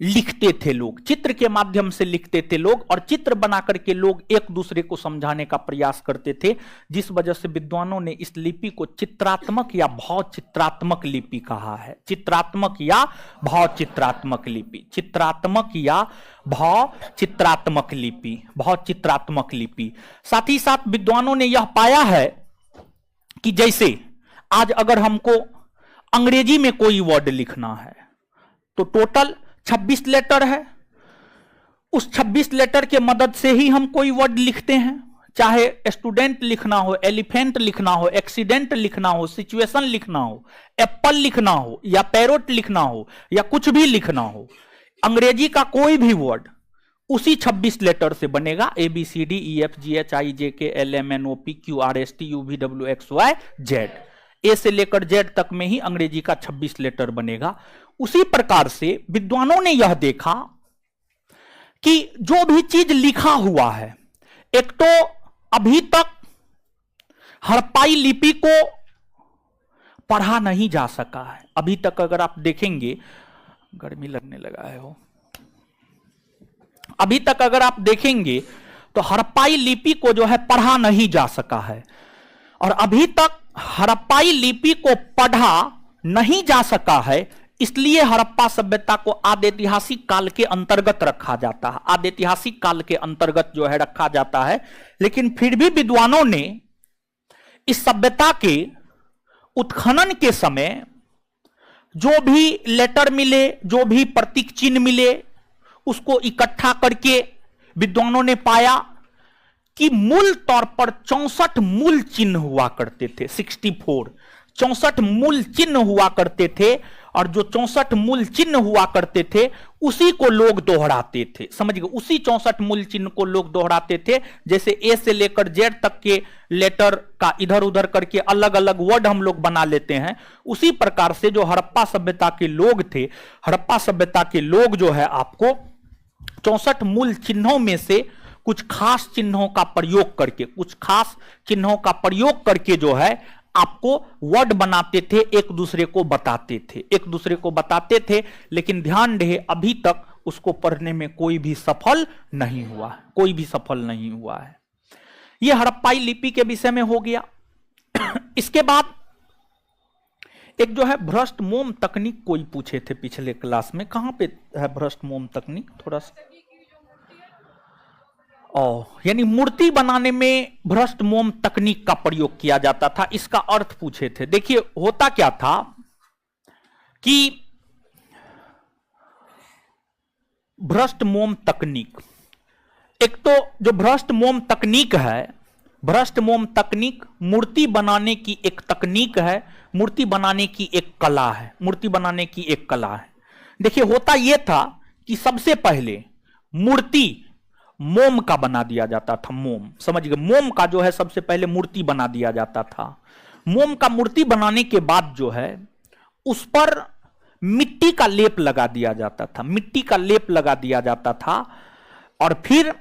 लिखते थे लोग, चित्र के माध्यम से लिखते थे लोग। और चित्र बना करके लोग एक दूसरे को समझाने का प्रयास करते थे, जिस वजह से विद्वानों ने इस लिपि को चित्रात्मक या भाव चित्रात्मक लिपि कहा है। चित्रात्मक या भाव चित्रात्मक लिपि, चित्रात्मक या भाव चित्रात्मक लिपि, भाव चित्रात्मक लिपि। साथ ही साथ विद्वानों ने यह पाया है कि जैसे आज अगर हमको अंग्रेजी में कोई वर्ड लिखना है तो टोटल 26 लेटर है। उस 26 लेटर के मदद से ही हम कोई वर्ड लिखते हैं, चाहे स्टूडेंट लिखना हो, एलिफेंट लिखना हो, एक्सीडेंट लिखना हो, सिचुएशन लिखना हो, एप्पल लिखना हो या पैरोट लिखना हो या कुछ भी लिखना हो। अंग्रेजी का कोई भी वर्ड उसी 26 लेटर से बनेगा, ABCDEFGHIJKLMNOPQRSTUVWXYZ, ए से लेकर जेड तक में ही अंग्रेजी का 26 लेटर बनेगा। उसी प्रकार से विद्वानों ने यह देखा कि जो भी चीज लिखा हुआ है, एक तो अभी तक हड़प्पाई लिपि को पढ़ा नहीं जा सका है। अभी तक अगर आप देखेंगे, गर्मी लगने लगा है हो, अभी तक अगर आप देखेंगे तो हड़प्पाई लिपि को जो है पढ़ा नहीं जा सका है। और अभी तक हड़प्पाई लिपि को पढ़ा नहीं जा सका है, इसलिए हड़प्पा सभ्यता को आदिऐतिहासिक काल के अंतर्गत रखा जाता है, आदिऐतिहासिक काल के अंतर्गत जो है रखा जाता है। लेकिन फिर भी विद्वानों ने इस सभ्यता के उत्खनन के समय जो भी लेटर मिले, जो भी प्रतीक चिन्ह मिले, उसको इकट्ठा करके विद्वानों ने पाया कि मूल तौर पर 64 मूल चिन्ह हुआ करते थे। 64 मूल चिन्ह हुआ करते थे, और जो 64 मूल चिन्ह हुआ करते थे उसी को लोग दोहराते थे। समझ गए? उसी 64 मूल चिन्ह को लोग दोहराते थे। जैसे ए से लेकर जेड तक के लेटर का इधर उधर करके अलग अलग वर्ड हम लोग बना लेते हैं, उसी प्रकार से जो हड़प्पा सभ्यता के लोग थे, हड़प्पा सभ्यता के लोग जो है आपको 64 मूल चिन्हों में से कुछ खास चिन्हों का प्रयोग करके, कुछ खास चिन्हों का प्रयोग करके जो है आपको वर्ड बनाते थे, एक दूसरे को बताते थे, एक दूसरे को बताते थे। लेकिन ध्यान रहे, अभी तक उसको पढ़ने में कोई भी सफल नहीं हुआ है, कोई भी सफल नहीं हुआ है। यह हड़प्पाई लिपि के विषय में हो गया। इसके बाद एक जो है भ्रष्ट मोम तकनीक कोई पूछे थे पिछले क्लास में, कहां पे है भ्रष्ट मोम तकनीक? थोड़ा सा यानी मूर्ति बनाने में भ्रष्ट मोम तकनीक का प्रयोग किया जाता था, इसका अर्थ पूछे थे। देखिए होता क्या था कि भ्रष्ट मोम तकनीक, एक तो जो भ्रष्ट मोम तकनीक है, भ्रष्ट मोम तकनीक मूर्ति बनाने की एक तकनीक है, मूर्ति बनाने की एक कला है, मूर्ति बनाने की एक कला है। देखिए होता यह था कि सबसे पहले मूर्ति मोम का बना दिया जाता था। मोम, समझ गए? मोम का जो है सबसे पहले मूर्ति बना दिया जाता था। मोम का मूर्ति बनाने के बाद जो है उस पर मिट्टी का लेप लगा दिया जाता था, मिट्टी का लेप लगा दिया जाता था, और फिर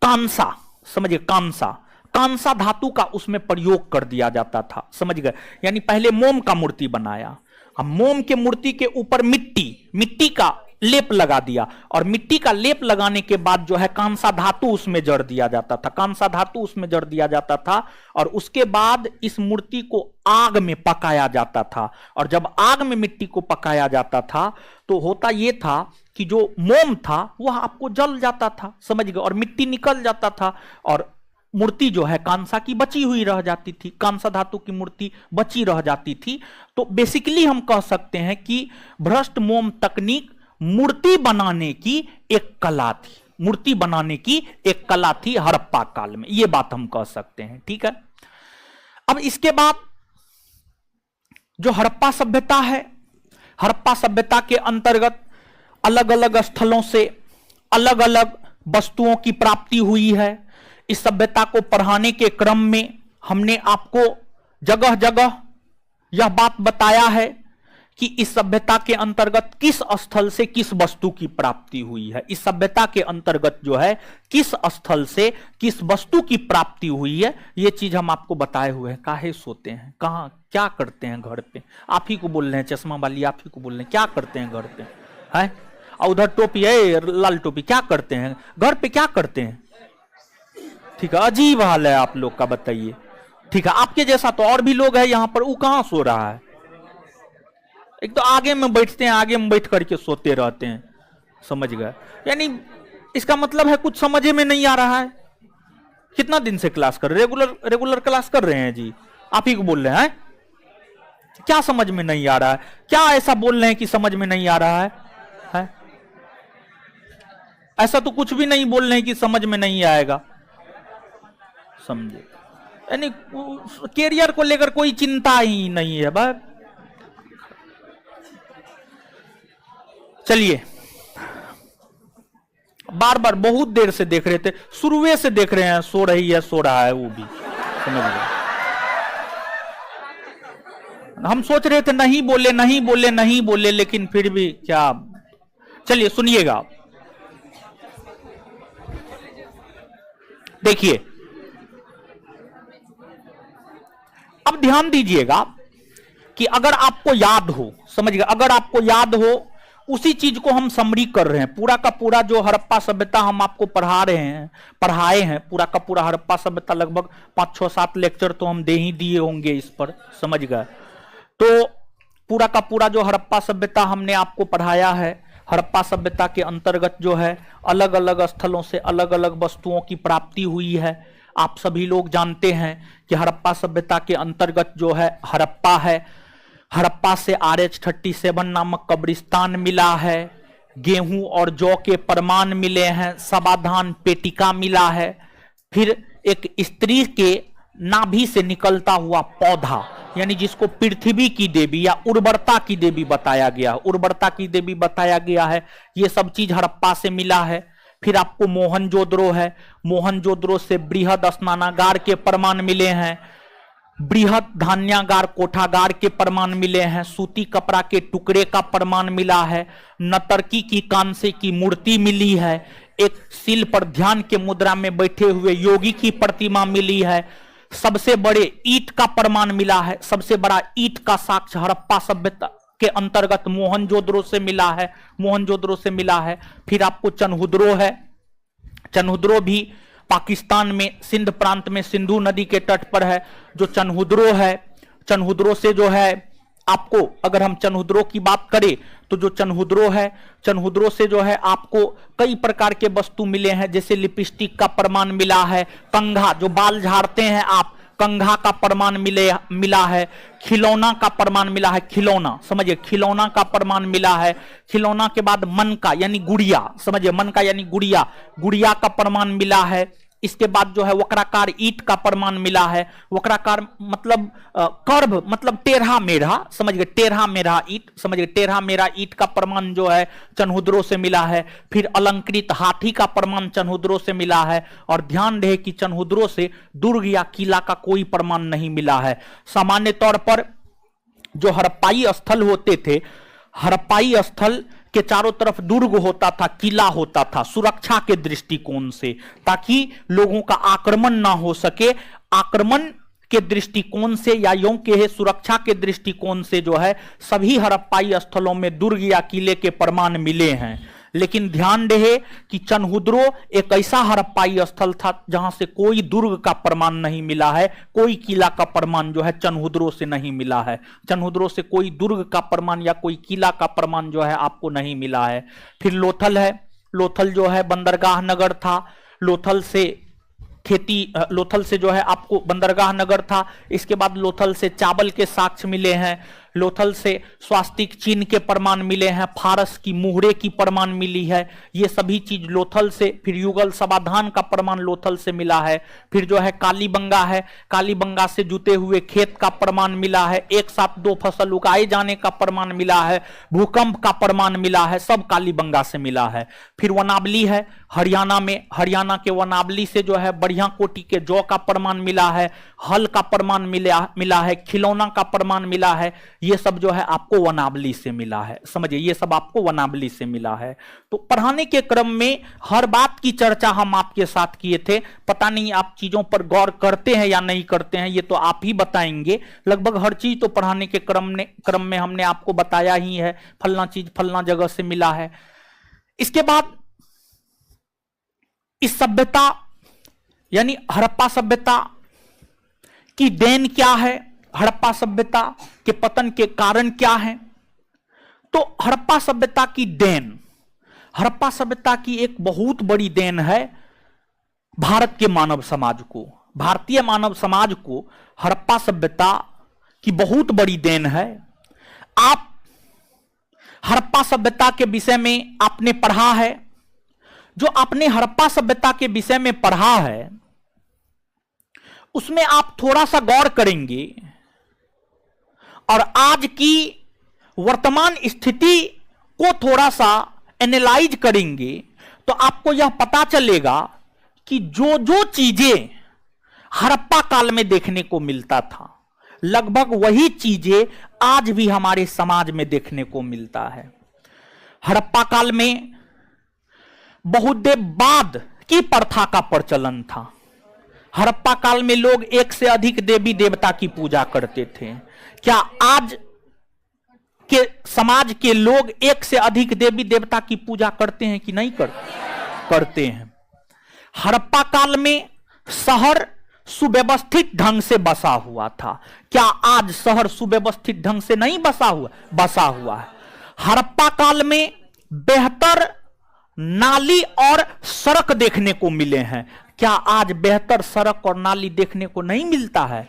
कांसा, समझिए कांसा, कांसा धातु का उसमें प्रयोग कर दिया जाता था। समझ गए? यानी पहले मोम का मूर्ति बनाया, अब मोम के मूर्ति के ऊपर मिट्टी का लेप लगा दिया, और मिट्टी का लेप लगाने के बाद जो है कांसा धातु उसमें जड़ दिया जाता था, कांसा धातु उसमें जड़ दिया जाता था, और उसके बाद इस मूर्ति को आग में पकाया जाता था। और जब आग में मिट्टी को पकाया जाता था तो होता यह था कि जो मोम था वह आपको जल जाता था, समझ गए? और मिट्टी निकल जाता था, और मूर्ति जो है कांसा की बची हुई रह जाती थी, कांसा धातु की मूर्ति बची रह जाती थी। तो बेसिकली हम कह सकते हैं कि भ्रष्ट मोम तकनीक मूर्ति बनाने की एक कला थी, मूर्ति बनाने की एक कला थी हड़प्पा काल में, यह बात हम कह सकते हैं। ठीक है, अब इसके बाद जो हड़प्पा सभ्यता है, हड़प्पा सभ्यता के अंतर्गत अलग अलग स्थलों से अलग अलग वस्तुओं की प्राप्ति हुई है। इस सभ्यता को पढ़ाने के क्रम में हमने आपको जगह जगह यह बात बताया है कि इस सभ्यता के अंतर्गत किस स्थल से किस वस्तु की प्राप्ति हुई है, इस सभ्यता के अंतर्गत जो है किस स्थल से किस वस्तु की प्राप्ति हुई है, ये चीज हम आपको बताए हुए हैं। काहे सोते हैं, कहां क्या करते हैं घर पे? आप ही को बोल रहे हैं, चश्मा वाली आप ही को बोल रहे हैं, क्या करते हैं घर पे है? और उधर टोपी है लाल टोपी, क्या करते हैं घर पे, क्या करते हैं? ठीक है, अजीब हाल है आप लोग का, बताइए। ठीक है, आपके जैसा तो और भी लोग है यहाँ पर, वो कहां सो रहा है? एक तो आगे में बैठते हैं, आगे में बैठ करके सोते रहते हैं, समझ गए? यानी इसका मतलब है कुछ समझे में नहीं आ रहा है। कितना दिन से क्लास कर, रेगुलर क्लास कर रहे हैं जी, आप ही को बोल रहे हैं, क्या समझ में नहीं आ रहा है? क्या ऐसा बोल रहे हैं कि समझ में नहीं आ रहा है? ऐसा तो कुछ भी नहीं बोल रहे हैं कि समझ में नहीं आएगा, समझे? यानी कैरियर को लेकर कोई चिंता ही नहीं है। बस चलिए, बार बार बहुत देर से देख रहे थे, शुरुए से देख रहे हैं, सो रही है सो रहा है, वो भी समझ गए। हम सोच रहे थे नहीं बोले नहीं बोले नहीं बोले, लेकिन फिर भी क्या। चलिए सुनिएगा, देखिए अब ध्यान दीजिएगा कि अगर आपको याद हो, समझ गए, अगर आपको याद हो, उसी चीज को हम समरी कर रहे हैं। पूरा का पूरा जो हड़प्पा सभ्यता हम आपको पढ़ाए हैं, पूरा का पूरा हड़प्पा सभ्यता लगभग 5, 6, 7 लेक्चर तो हम दे ही दिए होंगे इस पर, समझ गए? तो पूरा का पूरा जो हड़प्पा सभ्यता हमने आपको पढ़ाया है, हड़प्पा सभ्यता के अंतर्गत जो है अलग अलग स्थलों से अलग अलग वस्तुओं की प्राप्ति हुई है। आप सभी लोग जानते हैं कि हड़प्पा सभ्यता के अंतर्गत जो है हड़प्पा है, हड़प्पा से RH-37 नामक कब्रिस्तान मिला है, गेहूं और जौ के प्रमाण मिले हैं, समाधान पेटिका मिला है, फिर एक स्त्री के नाभि से निकलता हुआ पौधा, यानी जिसको पृथ्वी की देवी या उर्वरता की देवी बताया गया, उर्वरता की देवी बताया गया है, ये सब चीज हड़प्पा से मिला है। फिर आपको मोहनजोदड़ो है, मोहनजोदड़ो से बृहद स्नानागार के प्रमाण मिले हैं, बृहद धान्यागार कोठागार के प्रमाण मिले हैं, सूती कपड़ा के टुकड़े का प्रमाण मिला है, नतर्की की कांसे की मूर्ति मिली है, एक सिल पर ध्यान के मुद्रा में बैठे हुए योगी की प्रतिमा मिली है, सबसे बड़े ईंट का प्रमाण मिला है, सबसे बड़ा ईंट का साक्ष्य हड़प्पा सभ्यता के अंतर्गत मोहनजोदड़ो से मिला है, मोहनजोदड़ो से मिला है। फिर आपको चनहुद्रो है, चनहुद्रो भी पाकिस्तान में सिंध प्रांत में सिंधु नदी के तट पर है। जो चनहुद्रो है, चनहुद्रो से जो है आपको, अगर हम चनहुद्रो की बात करें तो जो चनहुद्रो है, चनहुद्रो से जो है आपको कई प्रकार के वस्तु मिले हैं, जैसे लिपस्टिक का प्रमाण मिला है, कंघा जो बाल झाड़ते हैं आप, कंघा का प्रमाण मिला है, खिलौना का प्रमाण मिला है, खिलौना समझिए, खिलौना का प्रमाण मिला है। खिलौना के बाद मन का यानी गुड़िया, समझिए मन का यानी गुड़िया, गुड़िया का प्रमाण मिला है। इसके बाद जो है वक्राकार ईंट का प्रमाण मिला है, वक्राकार मतलब कर्व मतलब टेढ़ा मेढ़ा, समझ गए, टेढ़ा मेढ़ा ईंट, समझ गए, टेढ़ा मेढ़ा ईंट का प्रमाण जो है चनहुद्रो से मिला है। फिर अलंकृत हाथी का प्रमाण चनहुद्रो से मिला है। और ध्यान रहे कि चनहुद्रो से दुर्ग या किला का कोई प्रमाण नहीं मिला है। सामान्य तौर पर जो हड़प्पाई स्थल होते थे, हड़प्पाई स्थल के चारों तरफ दुर्ग होता था, किला होता था, सुरक्षा के दृष्टिकोण से, ताकि लोगों का आक्रमण ना हो सके। आक्रमण के दृष्टिकोण से या यूं के सुरक्षा के दृष्टिकोण से जो है सभी हड़प्पाई स्थलों में दुर्ग या किले के प्रमाण मिले हैं। लेकिन ध्यान रहे कि चनहुद्रो एक ऐसा हड़प्पाई स्थल था जहां से कोई दुर्ग का प्रमाण नहीं मिला है, कोई किला का प्रमाण जो है चनहुद्रो से नहीं मिला है। चनहुद्रो से कोई दुर्ग का प्रमाण या कोई किला का प्रमाण जो है आपको नहीं मिला है। फिर लोथल है, लोथल जो है बंदरगाह नगर था, लोथल से खेती, लोथल से जो है आपको बंदरगाह नगर था। इसके बाद लोथल से चावल के साक्ष्य मिले हैं, लोथल से स्वास्तिक चिन्ह के प्रमाण मिले हैं, फारस की मुहरे की प्रमाण मिली है, ये सभी चीज लोथल से। फिर युगल समाधान का प्रमाण लोथल से मिला है। फिर जो है कालीबंगा है, कालीबंगा से जुते हुए खेत का प्रमाण मिला है, एक साथ 2 फसल उगाए जाने का प्रमाण मिला है, भूकंप का प्रमाण मिला है, सब कालीबंगा से मिला है। फिर वनावली है हरियाणा में, हरियाणा के वनावली से जो है बढ़िया कोटि के जौ का प्रमाण मिला है, हल का प्रमाण मिला है, खिलौना का प्रमाण मिला है, ये सब जो है आपको वनावली से मिला है। समझिए ये सब आपको वनावली से मिला है। तो पढ़ाने के क्रम में हर बात की चर्चा हम आपके साथ किए थे। पता नहीं आप चीजों पर गौर करते हैं या नहीं करते हैं, ये तो आप ही बताएंगे। लगभग हर चीज तो पढ़ाने के क्रम में हमने आपको बताया ही है, फलना चीज फलना जगह से मिला है। इसके बाद इस सभ्यता यानी हड़प्पा सभ्यता की देन क्या है, हड़प्पा सभ्यता के पतन के कारण क्या हैं? तो हड़प्पा सभ्यता की देन, हड़प्पा सभ्यता की एक बहुत बड़ी देन है भारत के मानव समाज को, भारतीय मानव समाज को हड़प्पा सभ्यता की बहुत बड़ी देन है। आप हड़प्पा सभ्यता के विषय में आपने पढ़ा है, जो आपने हड़प्पा सभ्यता के विषय में पढ़ा है उसमें आप थोड़ा सा गौर करेंगे और आज की वर्तमान स्थिति को थोड़ा सा एनालाइज करेंगे तो आपको यह पता चलेगा कि जो जो चीजें हड़प्पा काल में देखने को मिलता था लगभग वही चीजें आज भी हमारे समाज में देखने को मिलता है। हड़प्पा काल में बहुत देर बाद की प्रथा का प्रचलन था। हड़प्पा काल में लोग एक से अधिक देवी देवता की पूजा करते थे। क्या आज के समाज के लोग एक से अधिक देवी देवता की पूजा करते हैं कि नहीं करते हैं? हड़प्पा काल में शहर सुव्यवस्थित ढंग से बसा हुआ था। क्या आज शहर सुव्यवस्थित ढंग से नहीं बसा हुआ है? हड़प्पा काल में बेहतर नाली और सड़क देखने को मिले हैं। क्या आज बेहतर सड़क और नाली देखने को नहीं मिलता है?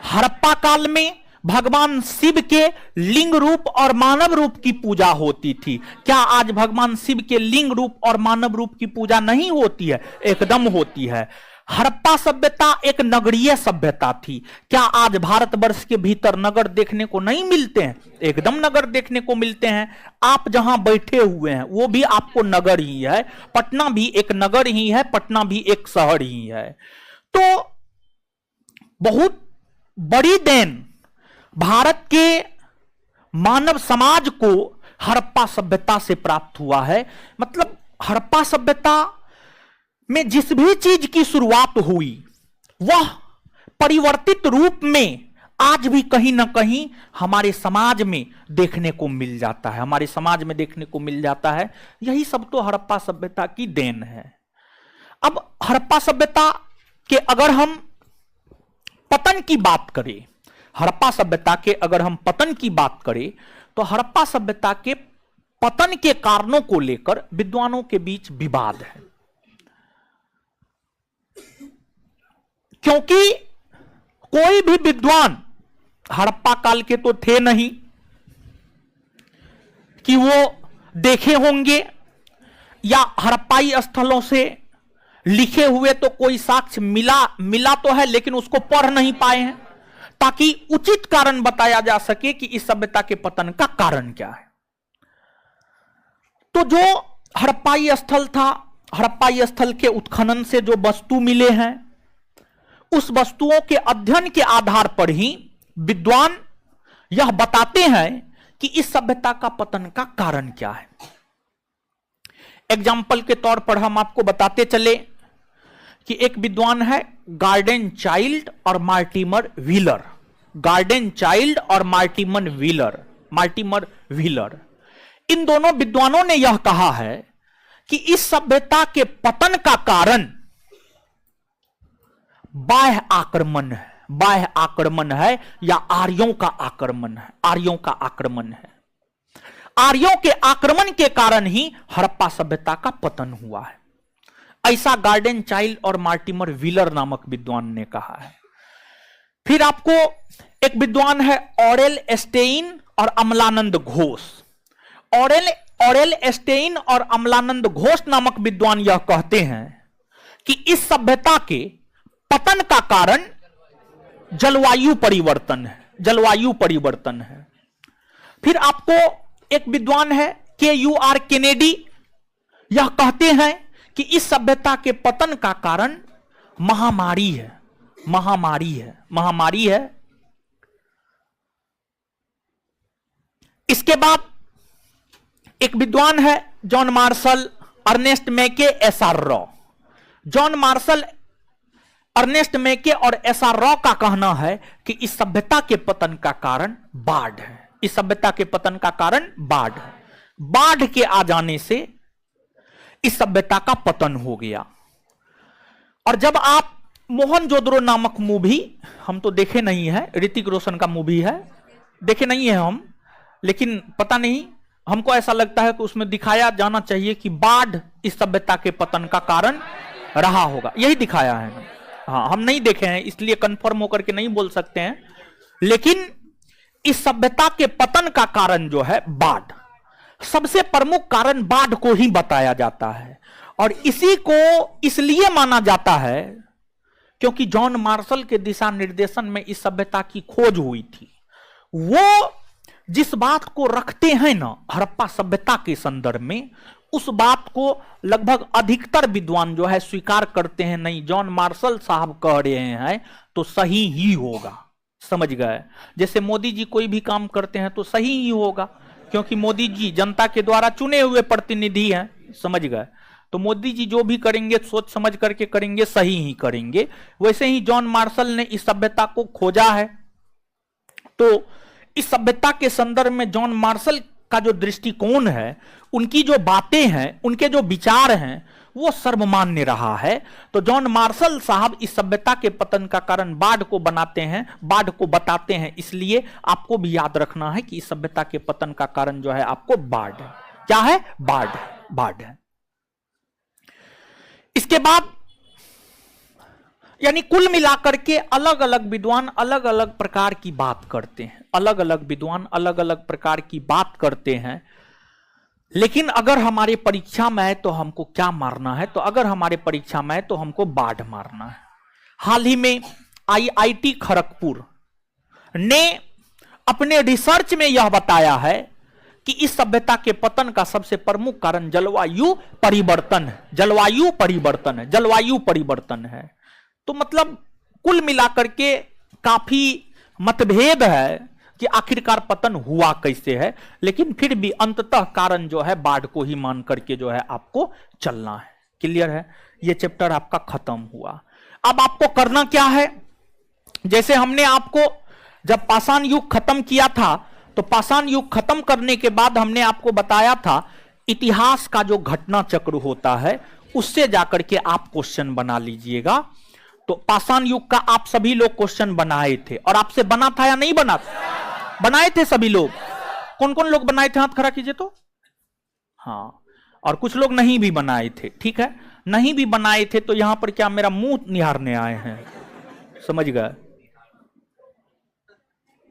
हड़प्पा काल में भगवान शिव के लिंग रूप और मानव रूप की पूजा होती थी। क्या आज भगवान शिव के लिंग रूप और मानव रूप की पूजा नहीं होती है? एकदम होती है। हड़प्पा सभ्यता एक नगरीय सभ्यता थी। क्या आज भारतवर्ष के भीतर नगर देखने को नहीं मिलते हैं? एकदम नगर देखने को मिलते हैं। आप जहां बैठे हुए हैं वो भी आपको नगर ही है। पटना भी एक नगर ही है, पटना भी एक शहर ही है। तो बहुत बड़ी देन भारत के मानव समाज को हड़प्पा सभ्यता से प्राप्त हुआ है। मतलब हड़प्पा सभ्यता में जिस भी चीज की शुरुआत हुई वह परिवर्तित रूप में आज भी कहीं ना कहीं हमारे समाज में देखने को मिल जाता है, हमारे समाज में देखने को मिल जाता है। यही सब तो हड़प्पा सभ्यता की देन है। अब हड़प्पा सभ्यता के अगर हम पतन की बात करें, हड़प्पा सभ्यता के अगर हम पतन की बात करें तो हड़प्पा सभ्यता के पतन के कारणों को लेकर विद्वानों के बीच विवाद है। क्योंकि कोई भी विद्वान हड़प्पा काल के तो थे नहीं कि वो देखे होंगे, या हड़प्पाई स्थलों से लिखे हुए तो कोई साक्ष्य मिला तो है लेकिन उसको पढ़ नहीं पाए हैं, ताकि उचित कारण बताया जा सके कि इस सभ्यता के पतन का कारण क्या है। तो जो हड़प्पाई स्थल था, हड़प्पाई स्थल के उत्खनन से जो वस्तु मिले हैं, उस वस्तुओं के अध्ययन के आधार पर ही विद्वान यह बताते हैं कि इस सभ्यता का पतन का कारण क्या है। एग्जाम्पल के तौर पर हम आपको बताते चले कि एक विद्वान है गार्डन चाइल्ड और मार्टिमर व्हीलर। गार्डन चाइल्ड और मार्टिमर व्हीलर, इन दोनों विद्वानों ने यह कहा है कि इस सभ्यता के पतन का कारण बाह्य आक्रमण है या आर्यों का आक्रमण है। आर्यों के आक्रमण के कारण ही हड़प्पा सभ्यता का पतन हुआ है, ऐसा गार्डन चाइल्ड और मार्टिमर व्हीलर नामक विद्वान ने कहा है। फिर आपको एक विद्वान है ऑरेल स्टेइन और अमलानंद घोष। ऑरेल स्टेइन और अमलानंद घोष नामक विद्वान यह कहते हैं कि इस सभ्यता के पतन का कारण जलवायु परिवर्तन है। फिर आपको एक विद्वान है KUR केनेडी, यह कहते हैं कि इस सभ्यता के पतन का कारण महामारी है। इसके बाद एक विद्वान है John Marshall, Ernest Mackay, SR Rao. John Marshall, Ernest Mackay और SR रॉ का कहना है कि इस सभ्यता के पतन का कारण बाढ़ है। इस सभ्यता के पतन का कारण बाढ़ है। बाढ़ के आ जाने से इस सभ्यता का पतन हो गया। और जब आप मोहनजोदड़ो नामक मूवी, हम तो देखे नहीं है, ऋतिक रोशन का मूवी है, देखे नहीं है हम, लेकिन पता नहीं, हमको ऐसा लगता है कि उसमें दिखाया जाना चाहिए कि बाढ़ इस सभ्यता के पतन का कारण रहा होगा, यही दिखाया है ना। हाँ, हम नहीं देखे हैं इसलिए कंफर्म होकर के नहीं बोल सकते हैं, लेकिन इस सभ्यता के पतन का कारण जो है बाढ़, सबसे प्रमुख कारण बाढ़ को ही बताया जाता है। और इसी को इसलिए माना जाता है क्योंकि जॉन मार्शल के दिशा निर्देशन में इस सभ्यता की खोज हुई थी। वो जिस बात को रखते हैं ना हड़प्पा सभ्यता के संदर्भ में, उस बात को लगभग अधिकतर विद्वान जो है स्वीकार करते हैं। नहीं, जॉन मार्शल साहब कह रहे हैं तो सही ही होगा, समझ गए। जैसे मोदी जी कोई भी काम करते हैं तो सही ही होगा, क्योंकि मोदी जी जनता के द्वारा चुने हुए प्रतिनिधि हैं, समझ गए। तो मोदी जी जो भी करेंगे सोच समझ करके करेंगे, सही ही करेंगे। वैसे ही जॉन मार्शल ने इस सभ्यता को खोजा है, तो इस सभ्यता के संदर्भ में जॉन मार्शल का जो दृष्टिकोण है, उनकी जो बातें हैं, उनके जो विचार हैं, वो सर्वमान्य रहा है। तो जॉन मार्शल साहब इस सभ्यता के पतन का कारण बाढ़ को बनाते हैं, बाढ़ को बताते हैं। इसलिए आपको भी याद रखना है कि इस सभ्यता के पतन का कारण जो है आपको बाढ़ है। क्या है? बाढ़ है। इसके बाद यानी कुल मिलाकर के अलग अलग विद्वान अलग अलग प्रकार की बात करते हैं, अलग अलग विद्वान अलग अलग प्रकार की बात करते हैं। लेकिन अगर हमारे परीक्षा में है तो हमको क्या मारना है? तो अगर हमारे परीक्षा में है तो हमको बाढ़ मारना है। हाल ही में IIT खड़गपुर ने अपने रिसर्च में यह बताया है कि इस सभ्यता के पतन का सबसे प्रमुख कारण जलवायु परिवर्तन है, जलवायु परिवर्तन है, जलवायु परिवर्तन है। तो मतलब कुल मिलाकर के काफी मतभेद है कि आखिरकार पतन हुआ कैसे है, लेकिन फिर भी अंततः कारण जो है बाढ़ को ही मान करके जो है आपको चलना है। क्लियर है? ये चैप्टर आपका खत्म हुआ। अब आपको करना क्या है? जैसे हमने आपको जब पाषाण युग खत्म किया था, तो पाषाण युग खत्म करने के बाद हमने आपको बताया था इतिहास का जो घटना चक्र होता है उससे जाकर के आप क्वेश्चन बना लीजिएगा। तो पाषाण युग का आप सभी लोग क्वेश्चन बनाए थे, और आपसे बना था या नहीं बना था? बनाए थे सभी लोग। कौन कौन लोग बनाए थे? हाथ खड़ा कीजिए तो। हाँ, और कुछ लोग नहीं भी बनाए थे। ठीक है, नहीं भी बनाए थे तो यहां पर क्या मेरा मुंह निहारने आए हैं? समझ गए?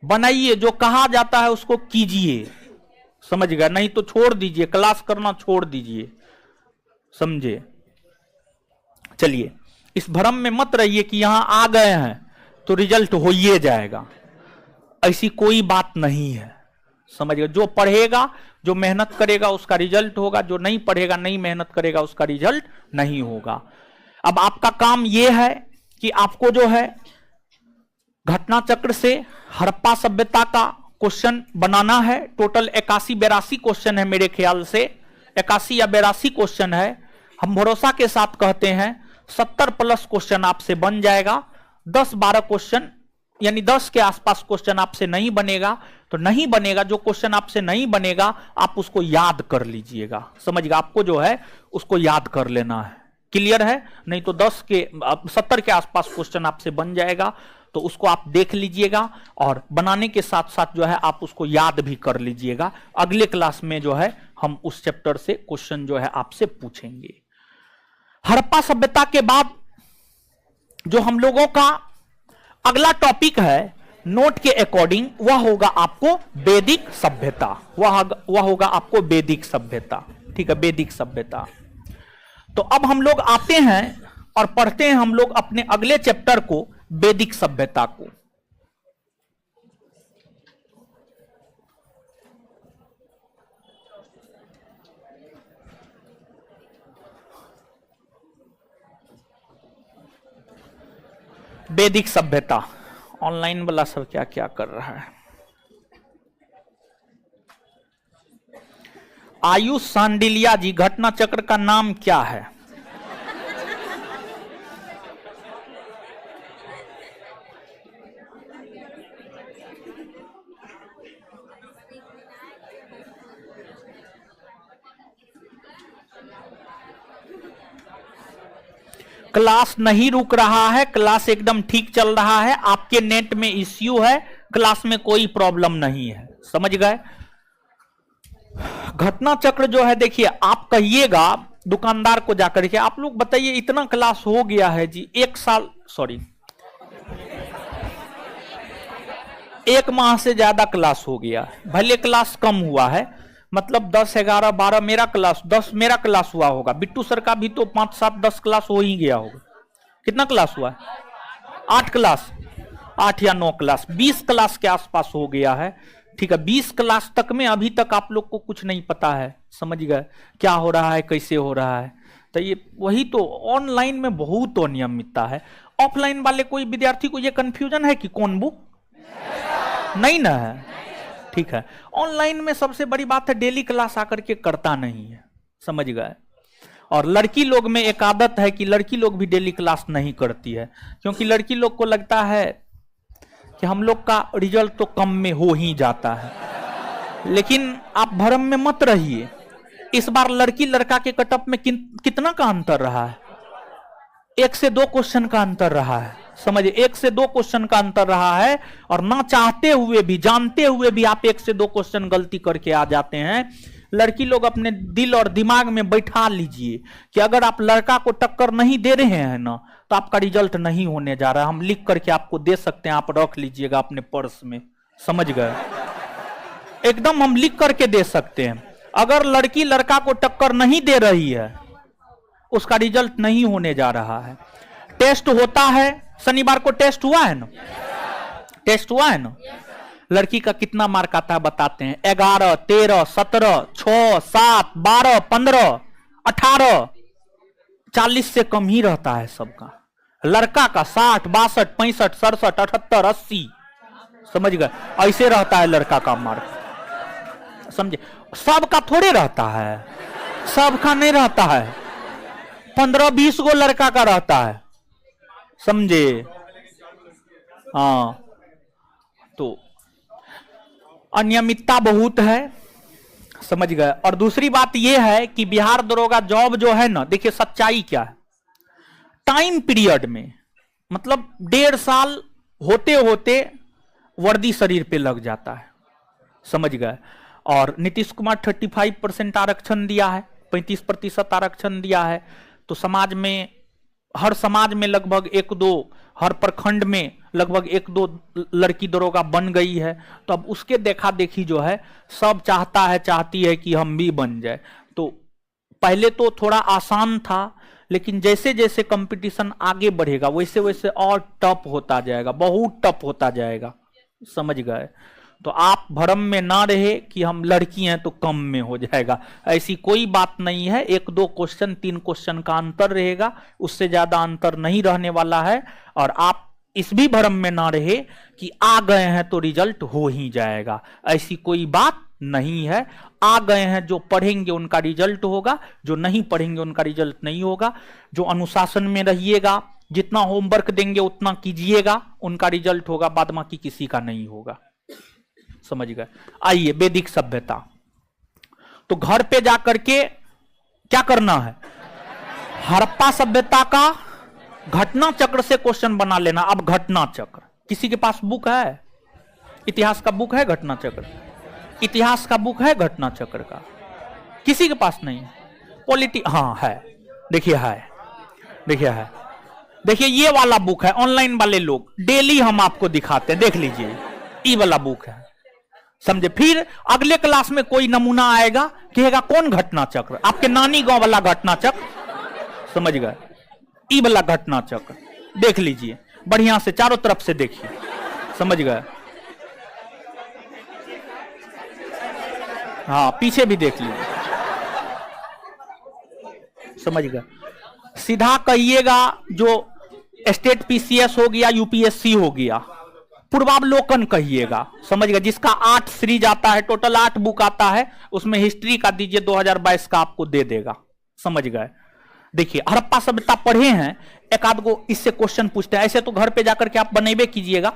बनाइए, जो कहा जाता है उसको कीजिए। समझ गए? नहीं तो छोड़ दीजिए, क्लास करना छोड़ दीजिए। समझे? चलिए, इस भ्रम में मत रहिए कि यहां आ गए हैं तो रिजल्ट हो ही जाएगा, ऐसी कोई बात नहीं है। समझ गए? जो पढ़ेगा, जो मेहनत करेगा उसका रिजल्ट होगा, जो नहीं पढ़ेगा, नहीं मेहनत करेगा उसका रिजल्ट नहीं होगा। अब आपका काम यह है कि आपको जो है घटना चक्र से हड़प्पा सभ्यता का क्वेश्चन बनाना है। टोटल 81-82 क्वेश्चन है मेरे ख्याल से, 81 या 82 क्वेश्चन है। हम भरोसा के साथ कहते हैं 70+ क्वेश्चन आपसे बन जाएगा। 10-12 क्वेश्चन यानी 10 के आसपास क्वेश्चन आपसे नहीं बनेगा, तो नहीं बनेगा। जो क्वेश्चन आपसे नहीं बनेगा आप उसको याद कर लीजिएगा। समझिएगा? आपको जो है उसको याद कर लेना है। क्लियर है? नहीं तो 70 के आसपास क्वेश्चन आपसे बन जाएगा, तो उसको आप देख लीजिएगा और बनाने के साथ साथ जो है आप उसको याद भी कर लीजिएगा। अगले क्लास में जो है हम उस चैप्टर से क्वेश्चन जो है आपसे पूछेंगे। हड़प्पा सभ्यता के बाद जो हम लोगों का अगला टॉपिक है नोट के अकॉर्डिंग, वह होगा आपको वैदिक सभ्यता। वह होगा आपको वैदिक सभ्यता। ठीक है, वैदिक सभ्यता। तो अब हम लोग आते हैं और पढ़ते हैं हम लोग अपने अगले चैप्टर को, वैदिक सभ्यता को। वैदिक सभ्यता ऑनलाइन वाला सब क्या क्या कर रहा है? आयुष सांडिलिया जी, घटना चक्र का नाम क्या है? क्लास नहीं रुक रहा है, क्लास एकदम ठीक चल रहा है। आपके नेट में इश्यू है, क्लास में कोई प्रॉब्लम नहीं है। समझ गए? घटना चक्र जो है, देखिए आप कहिएगा दुकानदार को जाकर के, आप लोग बताइए इतना क्लास हो गया है जी, 1 माह से ज्यादा क्लास हो गया। भले क्लास कम हुआ है, मतलब 10, 11, 12 मेरा क्लास, 10 मेरा क्लास हुआ होगा। बिट्टू सर का भी तो 5, 7, 10 क्लास हो ही गया होगा। कितना क्लास हुआ है? 8 क्लास, 8 या 9 क्लास, 20 क्लास के आसपास हो गया है। ठीक है, 20 क्लास तक में अभी तक आप लोग को कुछ नहीं पता है। समझ गए क्या हो रहा है, कैसे हो रहा है? तो ये वही तो, ऑनलाइन में बहुत अनियमितता है। ऑफलाइन वाले कोई विद्यार्थी को ये कंफ्यूजन है कि कौन बुक नहीं ना है? ठीक है, ऑनलाइन में सबसे बड़ी बात है डेली क्लास आकर के करता नहीं है। समझ गए? और लड़की लोग में एक आदत है कि लड़की लोग भी डेली क्लास नहीं करती है, क्योंकि लड़की लोग को लगता है कि हम लोग का रिजल्ट तो कम में हो ही जाता है। लेकिन आप भ्रम में मत रहिए, इस बार लड़की लड़का के कटअप में कितना का अंतर रहा है? 1 से 2 क्वेश्चन का अंतर रहा है। समझिए, 1 से 2 क्वेश्चन का अंतर रहा है, और ना चाहते हुए भी, जानते हुए भी आप 1 से 2 क्वेश्चन गलती करके आ जाते हैं। लड़की लोग अपने दिल और दिमाग में बैठा लीजिए कि अगर आप लड़का को टक्कर नहीं दे रहे हैं ना तो आपका रिजल्ट नहीं होने जा रहा है। हम लिख करके आपको दे सकते हैं, आप रख लीजिएगा अपने पर्स में, समझ गए? एकदम हम लिख करके दे सकते हैं। अगर लड़की लड़का को टक्कर नहीं दे रही है उसका रिजल्ट नहीं होने जा रहा है। टेस्ट होता है, शनिवार को टेस्ट हुआ है ना, टेस्ट हुआ है ना। लड़की का कितना मार्क आता है बताते हैं? 11, 13, 17, 6, 7, 12, 15, 18, 40 से कम ही रहता है सबका। लड़का का 60, 62, 65, 67, 78, 80, समझ गए? ऐसे रहता है लड़का का मार्क, समझे? सबका थोड़े रहता है, सबका नहीं रहता है। 15-20 गो लड़का का रहता है, समझे? हाँ, तो अनियमितता बहुत है, समझ गए? और दूसरी बात यह है कि बिहार दरोगा जॉब जो है ना, देखिए सच्चाई क्या है। टाइम पीरियड में मतलब 1.5 साल होते होते वर्दी शरीर पे लग जाता है, समझ गए? और नीतीश कुमार 35% आरक्षण दिया है, 35% आरक्षण दिया है, तो समाज में, हर समाज में लगभग 1-2, हर प्रखंड में लगभग 1-2 लड़की दरोगा बन गई है। तो अब उसके देखा देखी जो है सब चाहती है कि हम भी बन जाए। तो पहले तो थोड़ा आसान था, लेकिन जैसे जैसे कंपटीशन आगे बढ़ेगा वैसे वैसे और टफ होता जाएगा, बहुत टफ होता जाएगा, समझ गए? तो आप भ्रम में ना रहे कि हम लड़की हैं तो कम में हो जाएगा, ऐसी कोई बात नहीं है। 1-2 क्वेश्चन 3 क्वेश्चन का अंतर रहेगा, उससे ज्यादा अंतर नहीं रहने वाला है। और आप इस भी भ्रम में ना रहे कि आ गए हैं तो रिजल्ट हो ही जाएगा, ऐसी कोई बात नहीं है। आ गए हैं, जो पढ़ेंगे उनका रिजल्ट होगा, जो नहीं पढ़ेंगे उनका रिजल्ट नहीं होगा। जो अनुशासन में रहिएगा, जितना होमवर्क देंगे उतना कीजिएगा, उनका रिजल्ट होगा, बाद बाकी किसी का नहीं होगा, समझ गए? आइए, वैदिक सभ्यता। तो घर पे जाकर के क्या करना है? हड़प्पा सभ्यता का घटना चक्र से क्वेश्चन बना लेना। अब घटना चक्र, किसी के पास बुक है? इतिहास का बुक है घटना चक्र? इतिहास का बुक है घटना चक्र का? किसी के पास नहीं? हाँ है, देखिए है, देखिए है, देखिए ये वाला बुक है। ऑनलाइन वाले लोग डेली हम आपको दिखाते हैं, देख लीजिए, ये वाला बुक है, समझे? फिर अगले क्लास में कोई नमूना आएगा, कहेगा कौन घटना चक्र? आपके नानी गांव वाला घटना चक्र, समझ गए? ई वाला घटना चक्र देख लीजिए, बढ़िया से चारों तरफ से देखिए, समझ गए? हाँ, पीछे भी देख लीजिए, समझ गए? सीधा कहिएगा जो स्टेट पीसीएस हो गया, यूपीएससी हो गया, पूर्वावलोकन कहिएगा, समझ गए? जिसका 8 सीरीज आता है, टोटल 8 बुक आता है, उसमें हिस्ट्री का दीजिए 2022 का आपको दे देगा, समझ गए? देखिए, हड़प्पा सभ्यता पढ़े हैं, एक आध गो इससे क्वेश्चन पूछते हैं। ऐसे तो घर पे जाकर के आप बनेबे कीजिएगा,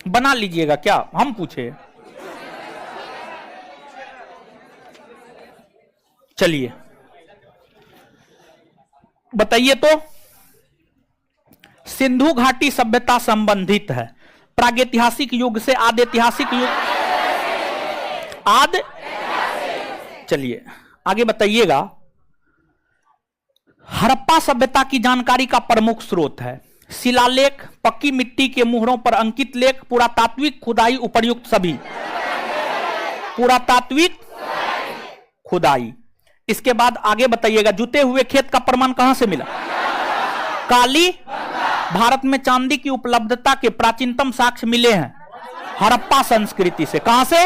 बना लीजिएगा। क्या हम पूछे? चलिए बताइए तो। सिंधु घाटी सभ्यता संबंधित है प्रागैतिहासिक युग से आदि ऐतिहासिक युग। चलिए आगे बताइएगा। हड़प्पा सभ्यता की जानकारी का प्रमुख स्रोत है शिलालेख, पक्की मिट्टी के मुहरों पर अंकित लेख, पुरातात्विक खुदाई, उपर्युक्त सभी। पुरातात्विक खुदाई। इसके बाद आगे बताइएगा, जुते हुए खेत का प्रमाण कहां से मिला? काली। भारत में चांदी की उपलब्धता के प्राचीनतम साक्ष्य मिले हैं हड़प्पा संस्कृति से। कहां से?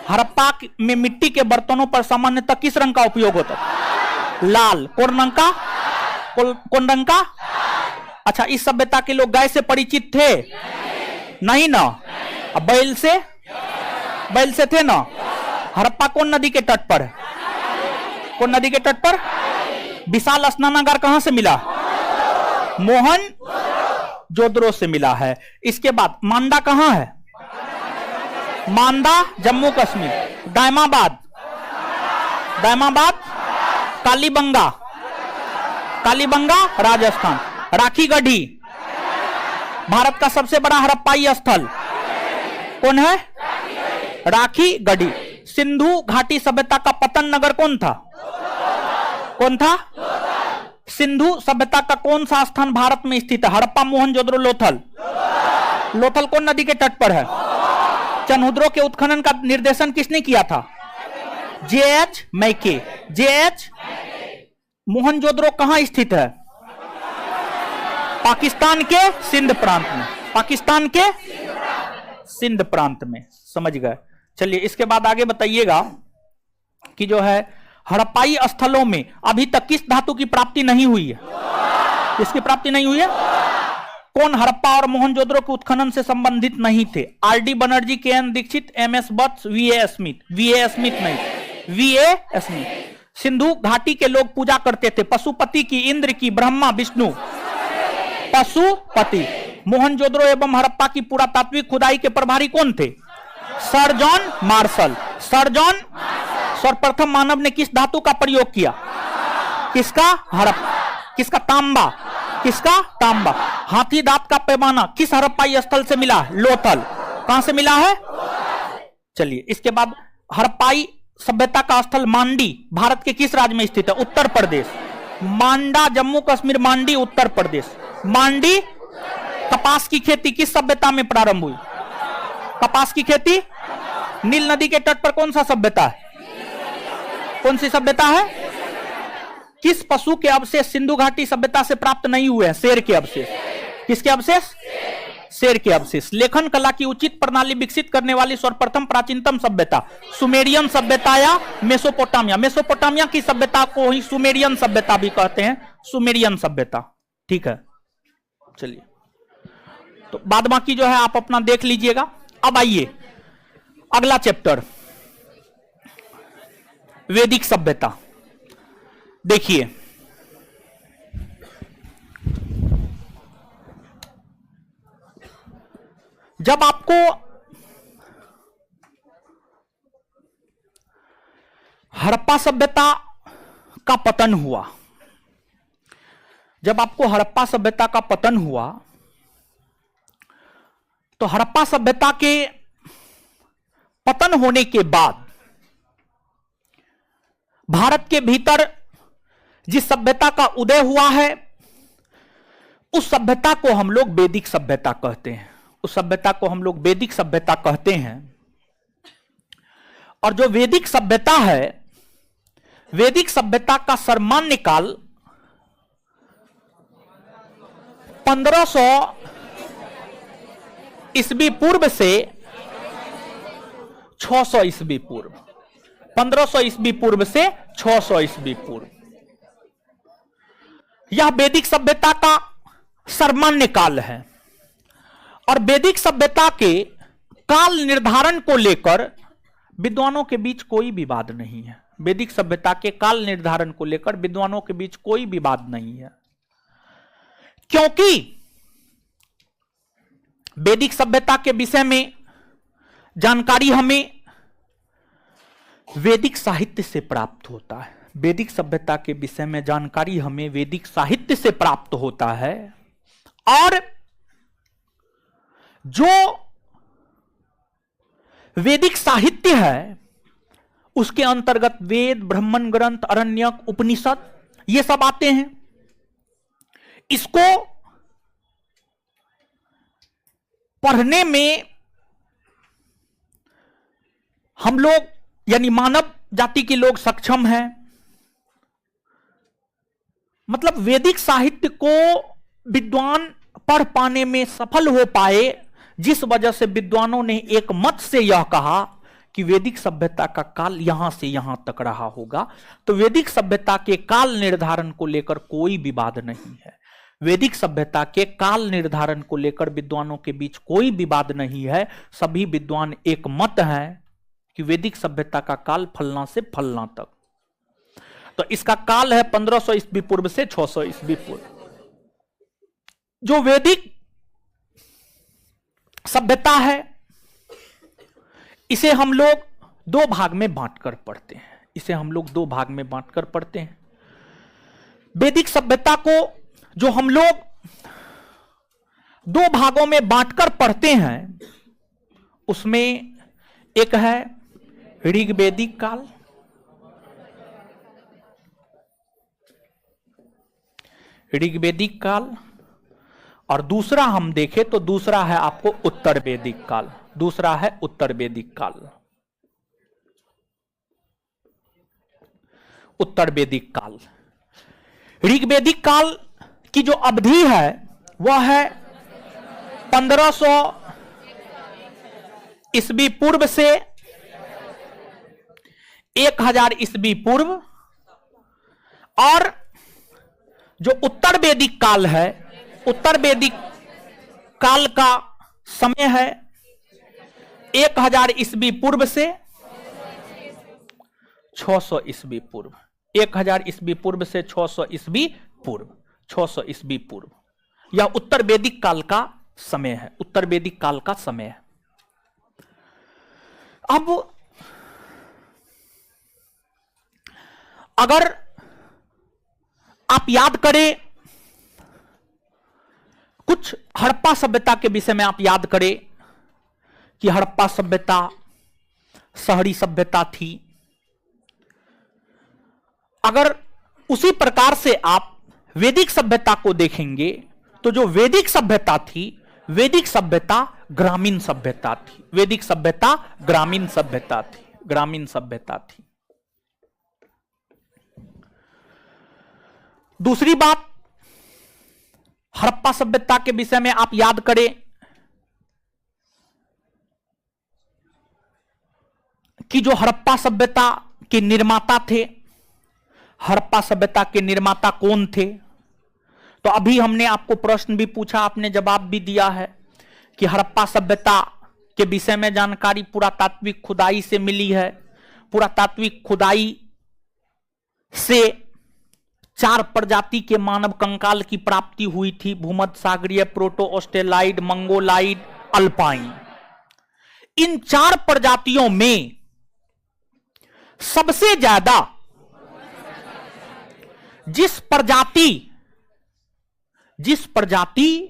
हड़प्पा में मिट्टी के बर्तनों पर सामान्यतः किस रंग का उपयोग होता है? लाल। कौन रंग का? कौन रंग का? अच्छा, इस सभ्यता के लोग गाय से परिचित थे? नहीं ना। अब बैल से? बैल से थे ना। हड़प्पा कौन नदी के तट पर है? कौन नदी के तट पर? विशाल स्नानागार कहां से मिला? मोहन जोदड़ो से मिला है। इसके बाद मांडा कहां है? मांडा जम्मू कश्मीर। दायमाबाद, दायमाबाद कालीबंगा, कालीबंगा राजस्थान। राखी गढ़ी भारत का सबसे बड़ा हड़प्पाई स्थल कौन है? राखी गढ़ी। सिंधु घाटी सभ्यता का पतन नगर कौन था? कौन था? सिंधु सभ्यता का कौन सा स्थान भारत में स्थित है? हड़प्पा, मोहनजोदड़ो, लोथल। लोथल कौन नदी के तट पर है? चनहुद्रों के उत्खनन का निर्देशन किसने किया था? जे.एच. मैके। जे.एच. मोहनजोदड़ो कहां स्थित है? पाकिस्तान के सिंध प्रांत में। पाकिस्तान के सिंध प्रांत में। समझ गए? चलिए इसके बाद आगे बताइएगा कि जो है हड़प्पाई स्थलों में अभी तक किस धातु की प्राप्ति नहीं हुई है? किसकी प्राप्ति नहीं हुई है? कौन हड़प्पा और मोहनजोदड़ो के उत्खनन से संबंधित नहीं थे? R D. Banerjee, K N. Dikshit, M S. Vats, V A. Smith. V A. Smith नहीं, वी.ए. स्मिथ। सिंधु घाटी के लोग पूजा करते थे पशुपति की, इंद्र की, ब्रह्मा, विष्णु। पशुपति। मोहनजोदड़ो एवं हड़प्पा की पुरातात्विक खुदाई के प्रभारी कौन थे? Sir John Marshall. Sir John. सर्वप्रथम मानव ने किस धातु का प्रयोग किया? किसका? हड़प्पा। किसका? तांबा। किसका? तांबा। हाथी दांत का पैमाना किस हड़प्पाई स्थल से मिला? लोथल। कहां से मिला है? चलिए इसके बाद हड़प्पाई सभ्यता का स्थल मांडी भारत के किस राज्य में स्थित है? उत्तर प्रदेश। मांडा जम्मू कश्मीर, मांडी उत्तर प्रदेश। मांडी। कपास की खेती किस सभ्यता में प्रारंभ हुई? कपास की खेती नील नदी के तट पर कौन सा सभ्यता है? कौन सी सभ्यता है? किस पशु के अवशेष सिंधु घाटी सभ्यता से प्राप्त नहीं हुए हैं? शेर के अवशेष। किसके अवशेष? शेर के अवशेष। लेखन कला की उचित प्रणाली विकसित करने वाली सर्वप्रथम प्राचीनतम सभ्यता सुमेरियन सभ्यता या मेसोपोटामिया? मेसोपोटामिया की सभ्यता को ही सुमेरियन सभ्यता भी कहते हैं। सुमेरियन सभ्यता। ठीक है, चलिए तो बाद बाकी जो है आप अपना देख लीजिएगा। अब आइए अगला चैप्टर, वैदिक सभ्यता। देखिए जब आपको हड़प्पा सभ्यता का पतन हुआ, जब आपको हड़प्पा सभ्यता का पतन हुआ तो हड़प्पा सभ्यता के पतन होने के बाद भारत के भीतर जिस सभ्यता का उदय हुआ है उस सभ्यता को हम लोग वैदिक सभ्यता कहते हैं। उस सभ्यता को हम लोग वैदिक सभ्यता कहते हैं। और जो वैदिक सभ्यता है, वैदिक सभ्यता का सामान्य काल 1500 ईस्वी पूर्व से 600 ईस्वी पूर्व। 1500 ईस्वी पूर्व से 600 ईस्वी पूर्व, यह वैदिक सभ्यता का सामान्य काल है। और वैदिक सभ्यता के काल निर्धारण को लेकर विद्वानों के बीच कोई विवाद नहीं है। वैदिक सभ्यता के काल निर्धारण को लेकर विद्वानों के बीच कोई विवाद नहीं है, क्योंकि वैदिक सभ्यता के विषय में जानकारी हमें वैदिक साहित्य से प्राप्त होता है। वैदिक सभ्यता के विषय में जानकारी हमें वैदिक साहित्य से प्राप्त होता है। और जो वैदिक साहित्य है उसके अंतर्गत वेद, ब्राह्मण ग्रंथ, अरण्यक, उपनिषद ये सब आते हैं। इसको पढ़ने में हम लोग यानी मानव जाति के लोग सक्षम हैं। मतलब वैदिक साहित्य को विद्वान पढ़ पाने में सफल हो पाए, जिस वजह से विद्वानों ने एक मत से यह कहा कि वैदिक सभ्यता का काल यहां से यहां तक रहा होगा। तो वैदिक सभ्यता के काल निर्धारण को लेकर कोई विवाद नहीं है। वैदिक सभ्यता के काल निर्धारण को लेकर विद्वानों के बीच कोई विवाद नहीं है। सभी विद्वान एक मत हैं कि वैदिक सभ्यता का काल फलना से फलना तक। तो इसका काल है 1500 ईस्वी पूर्व से 600 ईस्वी पूर्व। जो वैदिक सभ्यता है इसे हम लोग दो भाग में बांटकर पढ़ते हैं। इसे हम लोग दो भाग में बांटकर पढ़ते हैं। वैदिक सभ्यता को जो हम लोग दो भागों में बांटकर पढ़ते हैं उसमें एक है ऋग्वेदिक काल, ऋग्वेदिक काल, और दूसरा हम देखें तो दूसरा है आपको उत्तर वैदिक काल, दूसरा है उत्तर वैदिक काल। उत्तर वैदिक काल, ऋग्वेदिक काल की जो अवधि है वह है 1500 ईस्वी पूर्व से 1000 ईस्वी पूर्व, और जो उत्तर वैदिक काल है, उत्तर वैदिक काल का समय है 1000 ईस्वी पूर्व से 600 ईस्वी पूर्व, 1000 ईस्वी पूर्व से 600 ईस्वी पूर्व, 600 ईस्वी पूर्व, यह उत्तर वैदिक काल का समय है, उत्तर वैदिक काल का समय है। अब अगर आप याद करें, कुछ हड़प्पा सभ्यता के विषय में आप याद करें कि हड़प्पा सभ्यता शहरी सभ्यता थी। अगर उसी प्रकार से आप वैदिक सभ्यता को देखेंगे तो जो वैदिक सभ्यता थी, वैदिक सभ्यता ग्रामीण सभ्यता थी, वैदिक सभ्यता ग्रामीण सभ्यता थी, ग्रामीण सभ्यता थी। दूसरी बात, हड़प्पा सभ्यता के विषय में आप याद करें कि जो हड़प्पा सभ्यता के निर्माता थे, हड़प्पा सभ्यता के निर्माता कौन थे? तो अभी हमने आपको प्रश्न भी पूछा, आपने जवाब भी दिया है कि हड़प्पा सभ्यता के विषय में जानकारी पुरातात्विक खुदाई से मिली है। पुरातात्विक खुदाई से 4 प्रजाति के मानव कंकाल की प्राप्ति हुई थी, भूमध्य सागरीय, प्रोटो ऑस्ट्रेलाइड, मंगोलाइड, अल्पाइन। इन 4 प्रजातियों में सबसे ज्यादा जिस प्रजाति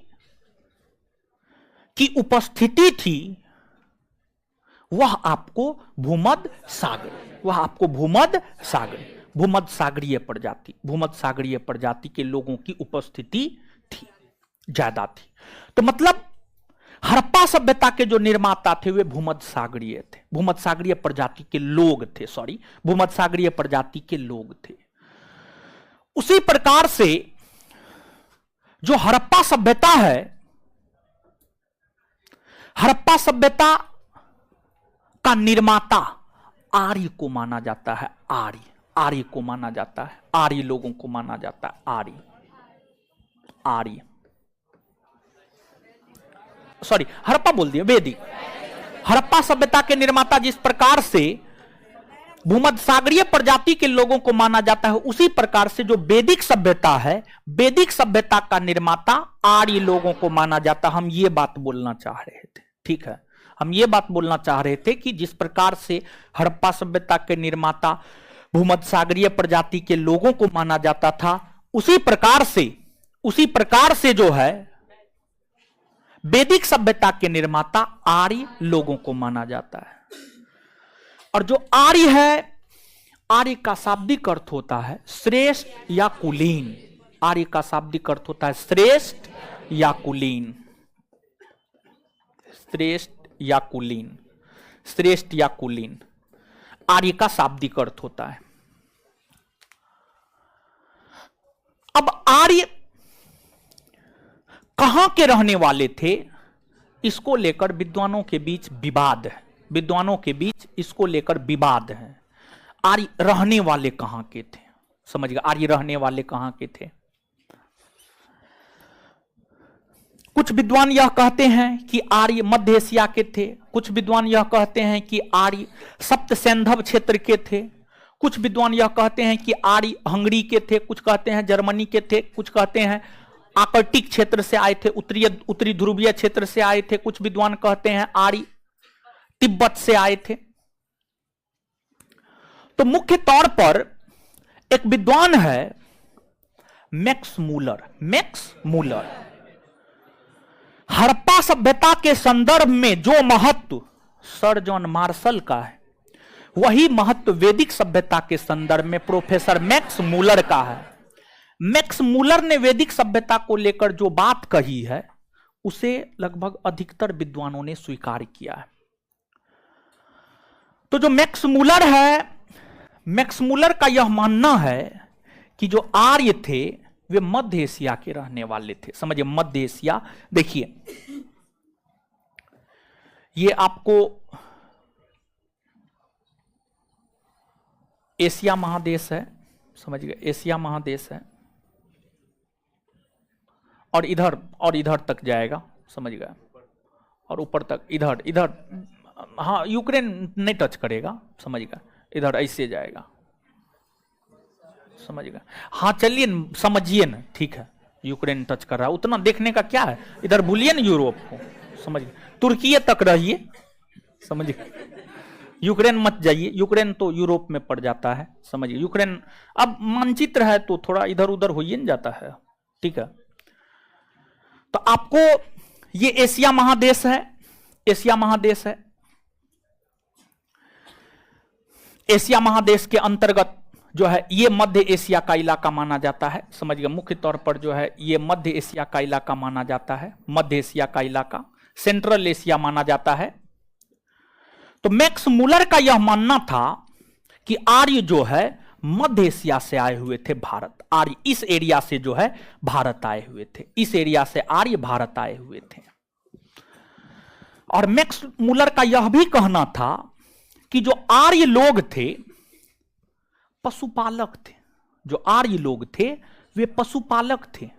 की उपस्थिति थी वह आपको भूमध्य सागर, वह आपको भूमध्य सागर, भूमध्य सागरीय प्रजाति, भूमध्य सागरीय प्रजाति के लोगों की उपस्थिति थी, ज्यादा थी। तो मतलब हड़प्पा सभ्यता के जो निर्माता थे वे भूमध्य सागरीय थे, भूमध्य सागरीय प्रजाति के लोग थे, सॉरी, भूमध्य सागरीय प्रजाति के लोग थे। उसी प्रकार से जो हड़प्पा सभ्यता है, हड़प्पा सभ्यता का निर्माता आर्य को माना जाता है, आर्य, आर्य को माना जाता है, आर्य लोगों को माना जाता है, आर्य, आर्य, सॉरी हड़प्पा बोल दिया, वैदिक। हड़प्पा सभ्यता के निर्माता जिस प्रकार से भूमध्य सागरीय प्रजाति के लोगों को माना जाता है, उसी प्रकार से जो वैदिक सभ्यता है, वैदिक सभ्यता का निर्माता आर्य लोगों को माना जाता। हम ये बात बोलना चाह रहे थे, ठीक है, हम ये बात बोलना चाह रहे थे कि जिस प्रकार से हड़प्पा सभ्यता के निर्माता भूमध्य सागरीय प्रजाति के लोगों को माना जाता था, उसी प्रकार से जो है वैदिक सभ्यता के निर्माता आर्य लोगों को माना जाता है। और जो आर्य है, आर्य का शाब्दिक अर्थ होता है श्रेष्ठ या कुलीन, आर्य का शाब्दिक अर्थ होता है श्रेष्ठ या कुलीन, श्रेष्ठ या कुलीन, श्रेष्ठ या कुलीन, आर्य का शाब्दिक अर्थ होता है। अब आर्य कहां के रहने वाले थे, इसको लेकर विद्वानों के बीच विवाद है, विद्वानों के बीच इसको लेकर विवाद है। आर्य रहने वाले कहां के थे, समझिए, आर्य रहने वाले कहां के थे? कुछ विद्वान यह कहते हैं कि आर्य मध्य एशिया के थे, कुछ विद्वान यह कहते हैं कि आर्य सप्त सैंधव क्षेत्र के थे, कुछ विद्वान यह कहते हैं कि आर्य हंगरी के थे, कुछ कहते हैं जर्मनी के थे, कुछ कहते हैं आर्कटिक क्षेत्र से आए थे, उत्तरी ध्रुवीय क्षेत्र से आए थे, कुछ विद्वान कहते हैं आर्य तिब्बत से आए थे। तो मुख्य तौर पर एक विद्वान है Max Muller, Max Muller, Harappa सभ्यता के संदर्भ में जो महत्व सर जॉन मार्शल का है, वही महत्व वैदिक सभ्यता के संदर्भ में प्रोफेसर मैक्स मूलर का है। मैक्स मूलर ने वैदिक सभ्यता को लेकर जो बात कही है उसे लगभग अधिकतर विद्वानों ने स्वीकार किया है। तो जो मैक्स मूलर है, मैक्स मूलर का यह मानना है कि जो आर्य थे वे मध्य एशिया के रहने वाले थे। समझिए, मध्य एशिया। देखिए, ये आपको एशिया महादेश है, समझ गए, एशिया महादेश है, और इधर तक जाएगा, समझ गए, और ऊपर तक इधर हाँ, यूक्रेन नहीं टच करेगा, समझ गए, इधर ऐसे जाएगा, समझ गए। हाँ चलिए, समझिए ना, ठीक है, यूक्रेन टच कर रहा है, उतना देखने का क्या है, इधर भूलिए ना यूरोप को, समझ गए, तुर्की तक रहिए, समझिए, यूक्रेन मत जाइए, यूक्रेन तो यूरोप में पड़ जाता है, समझिए, यूक्रेन अब मानचित्र है तो थोड़ा इधर उधर हो ही जाता है, ठीक है। तो आपको ये एशिया महादेश है, एशिया महादेश है, एशिया महादेश के अंतर्गत जो है ये मध्य एशिया का इलाका माना जाता है, समझ गए, मुख्य तौर पर जो है ये मध्य एशिया का इलाका माना जाता है, मध्य एशिया का इलाका, सेंट्रल एशिया माना जाता है। तो मैक्स मूलर का यह मानना था कि आर्य जो है मध्य एशिया से आए हुए थे भारत, आर्य इस एरिया से जो है भारत आए हुए थे, इस एरिया से आर्य भारत आए हुए थे। और मैक्स मूलर का यह भी कहना था कि जो आर्य लोग थे पशुपालक थे, जो आर्य लोग थे वे पशुपालक थे,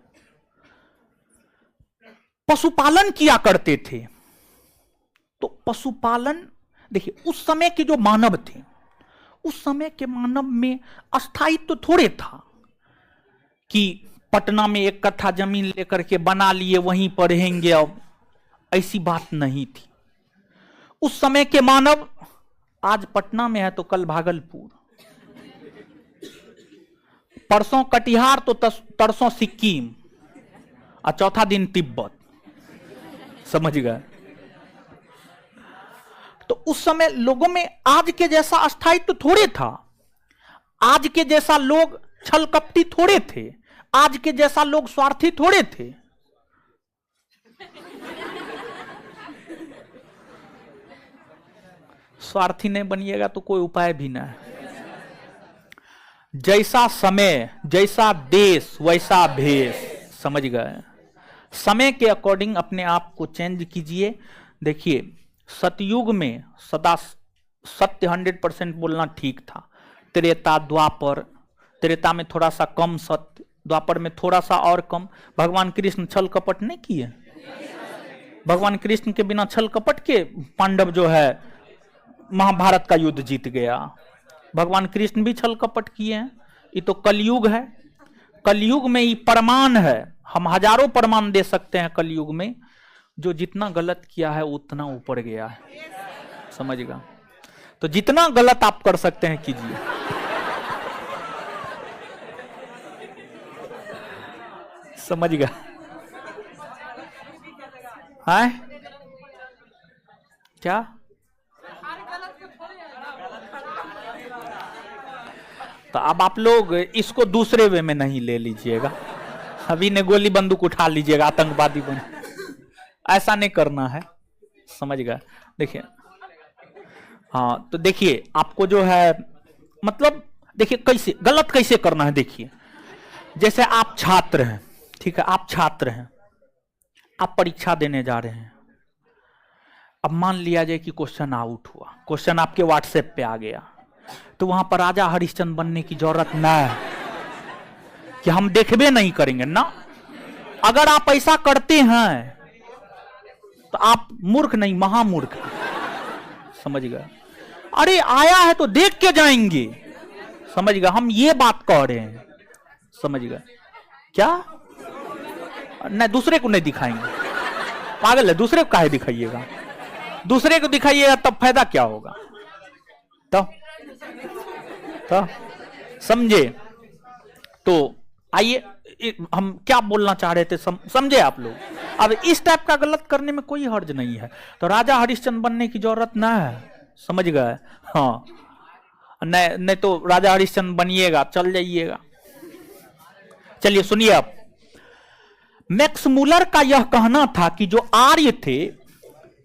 पशुपालन किया करते थे। तो पशुपालन, देखिए, उस समय के जो मानव थे, उस समय के मानव में अस्थायित्व थोड़े था कि पटना में एक कट्ठा जमीन लेकर के बना लिए वहीं पर रहेंगे, अब ऐसी बात नहीं थी। उस समय के मानव आज पटना में है तो कल भागलपुर, परसों कटिहार तो तरसों सिक्किम, और चौथा दिन तिब्बत, समझ गए। तो उस समय लोगों में आज के जैसा अस्थायित्व थोड़े था, आज के जैसा लोग छल कपटी थोड़े थे, आज के जैसा लोग स्वार्थी थोड़े थे। स्वार्थी नहीं बनिएगा तो कोई उपाय भी ना है। जैसा समय, जैसा देश, वैसा भेष, समझ गए। समय के अकॉर्डिंग अपने आप को चेंज कीजिए। देखिए, सतयुग में सदा सत्य 100% बोलना ठीक था, त्रेता द्वापर, त्रेता में थोड़ा सा कम सत्य, द्वापर में थोड़ा सा और कम। भगवान कृष्ण छल कपट नहीं किए, भगवान कृष्ण के बिना छल कपट के पांडव जो है महाभारत का युद्ध जीत गया। भगवान कृष्ण भी छल कपट किए हैं। ये तो कलयुग है, कलयुग में ये प्रमाण है, हम हजारों प्रमाण दे सकते हैं कलयुग में। जो जितना गलत किया है उतना ऊपर गया है, समझिएगा। तो जितना गलत आप कर सकते हैं कीजिए। समझिएगा, है क्या? तो अब आप लोग इसको दूसरे वे में नहीं ले लीजिएगा, अभी ने गोली बंदूक उठा लीजिएगा आतंकवादी बन, ऐसा नहीं करना है, समझ गए। देखिए, हाँ, तो देखिए आपको जो है, मतलब देखिए कैसे गलत कैसे करना है। देखिए, जैसे आप छात्र हैं, ठीक है, आप छात्र हैं, आप परीक्षा देने जा रहे हैं। अब मान लिया जाए कि क्वेश्चन आउट हुआ, क्वेश्चन आपके व्हाट्सएप पे आ गया, तो वहां पर राजा हरिश्चंद्र बनने की जरूरत ना है कि हम देखबे नहीं करेंगे ना। अगर आप ऐसा करते हैं तो आप मूर्ख नहीं, महामूर्ख, समझ गए। अरे आया है तो देख के जाएंगे, समझ गए, हम ये बात कह रहे हैं, समझ गए क्या? नहीं, दूसरे को नहीं दिखाएंगे, पागल है, दूसरे को काहे दिखाइएगा? दूसरे को दिखाइएगा तब फायदा क्या होगा? तो समझे? तो आइए, हम क्या बोलना चाह रहे थे, समझे आप लोग? अब इस टाइप का गलत करने में कोई हर्ज नहीं है। तो राजा हरिश्चंद्र बनने की जरूरत ना है, समझ गए? हाँ, नहीं नहीं तो राजा हरिश्चंद्र बनिएगा, चल जाइएगा। चलिए सुनिए अब, मैक्स मुलर का यह कहना था कि जो आर्य थे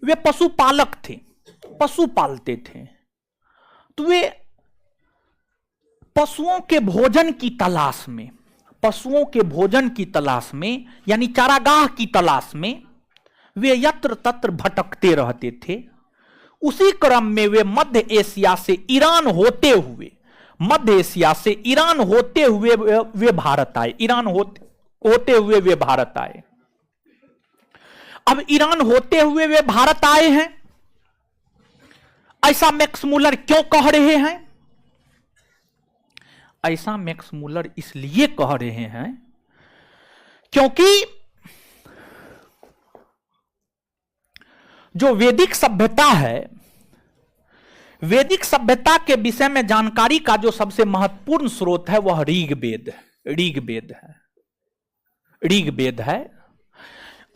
वे पशुपालक थे, पशु पालते थे, तो वे पशुओं के भोजन की तलाश में, पशुओं के भोजन की तलाश में यानी चारागाह की तलाश में वे यत्र तत्र भटकते रहते थे। उसी क्रम में वे मध्य एशिया से ईरान होते हुए, मध्य एशिया से ईरान होते हुए वे भारत आए, ईरान होते हुए वे भारत आए। अब ईरान होते हुए वे भारत आए हैं, ऐसा मैक्स मुलर क्यों कह रहे हैं? ऐसा मैक्स मुलर इसलिए कह रहे हैं क्योंकि जो वैदिक सभ्यता है, वैदिक सभ्यता के विषय में जानकारी का जो सबसे महत्वपूर्ण स्रोत है वह ऋग्वेद है।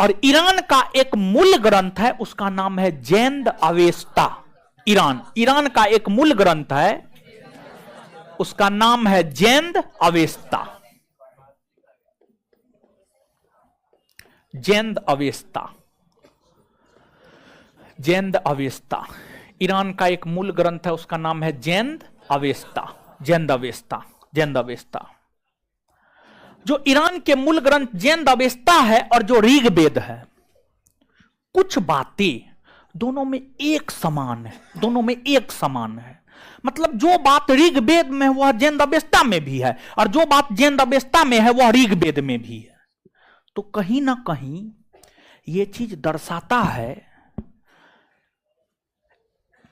और ईरान का एक मूल ग्रंथ है, उसका नाम है जैंद अवेस्ता। ईरान का एक मूल ग्रंथ है, उसका नाम है जैंद अवेस्ता। जैंद अवेस्ता ईरान का एक मूल ग्रंथ है, उसका नाम है जैंद अवेस्ता। जो ईरान के मूल ग्रंथ जैंद अवेस्ता है और जो ऋग्वेद है, कुछ बातें दोनों में एक समान है, मतलब जो बात ऋग्वेद में वह जैंद अवेस्ता में भी है और जो बात जैंद अवेस्ता में है वह ऋग्वेद में भी है। तो कहीं ना कहीं यह चीज दर्शाता है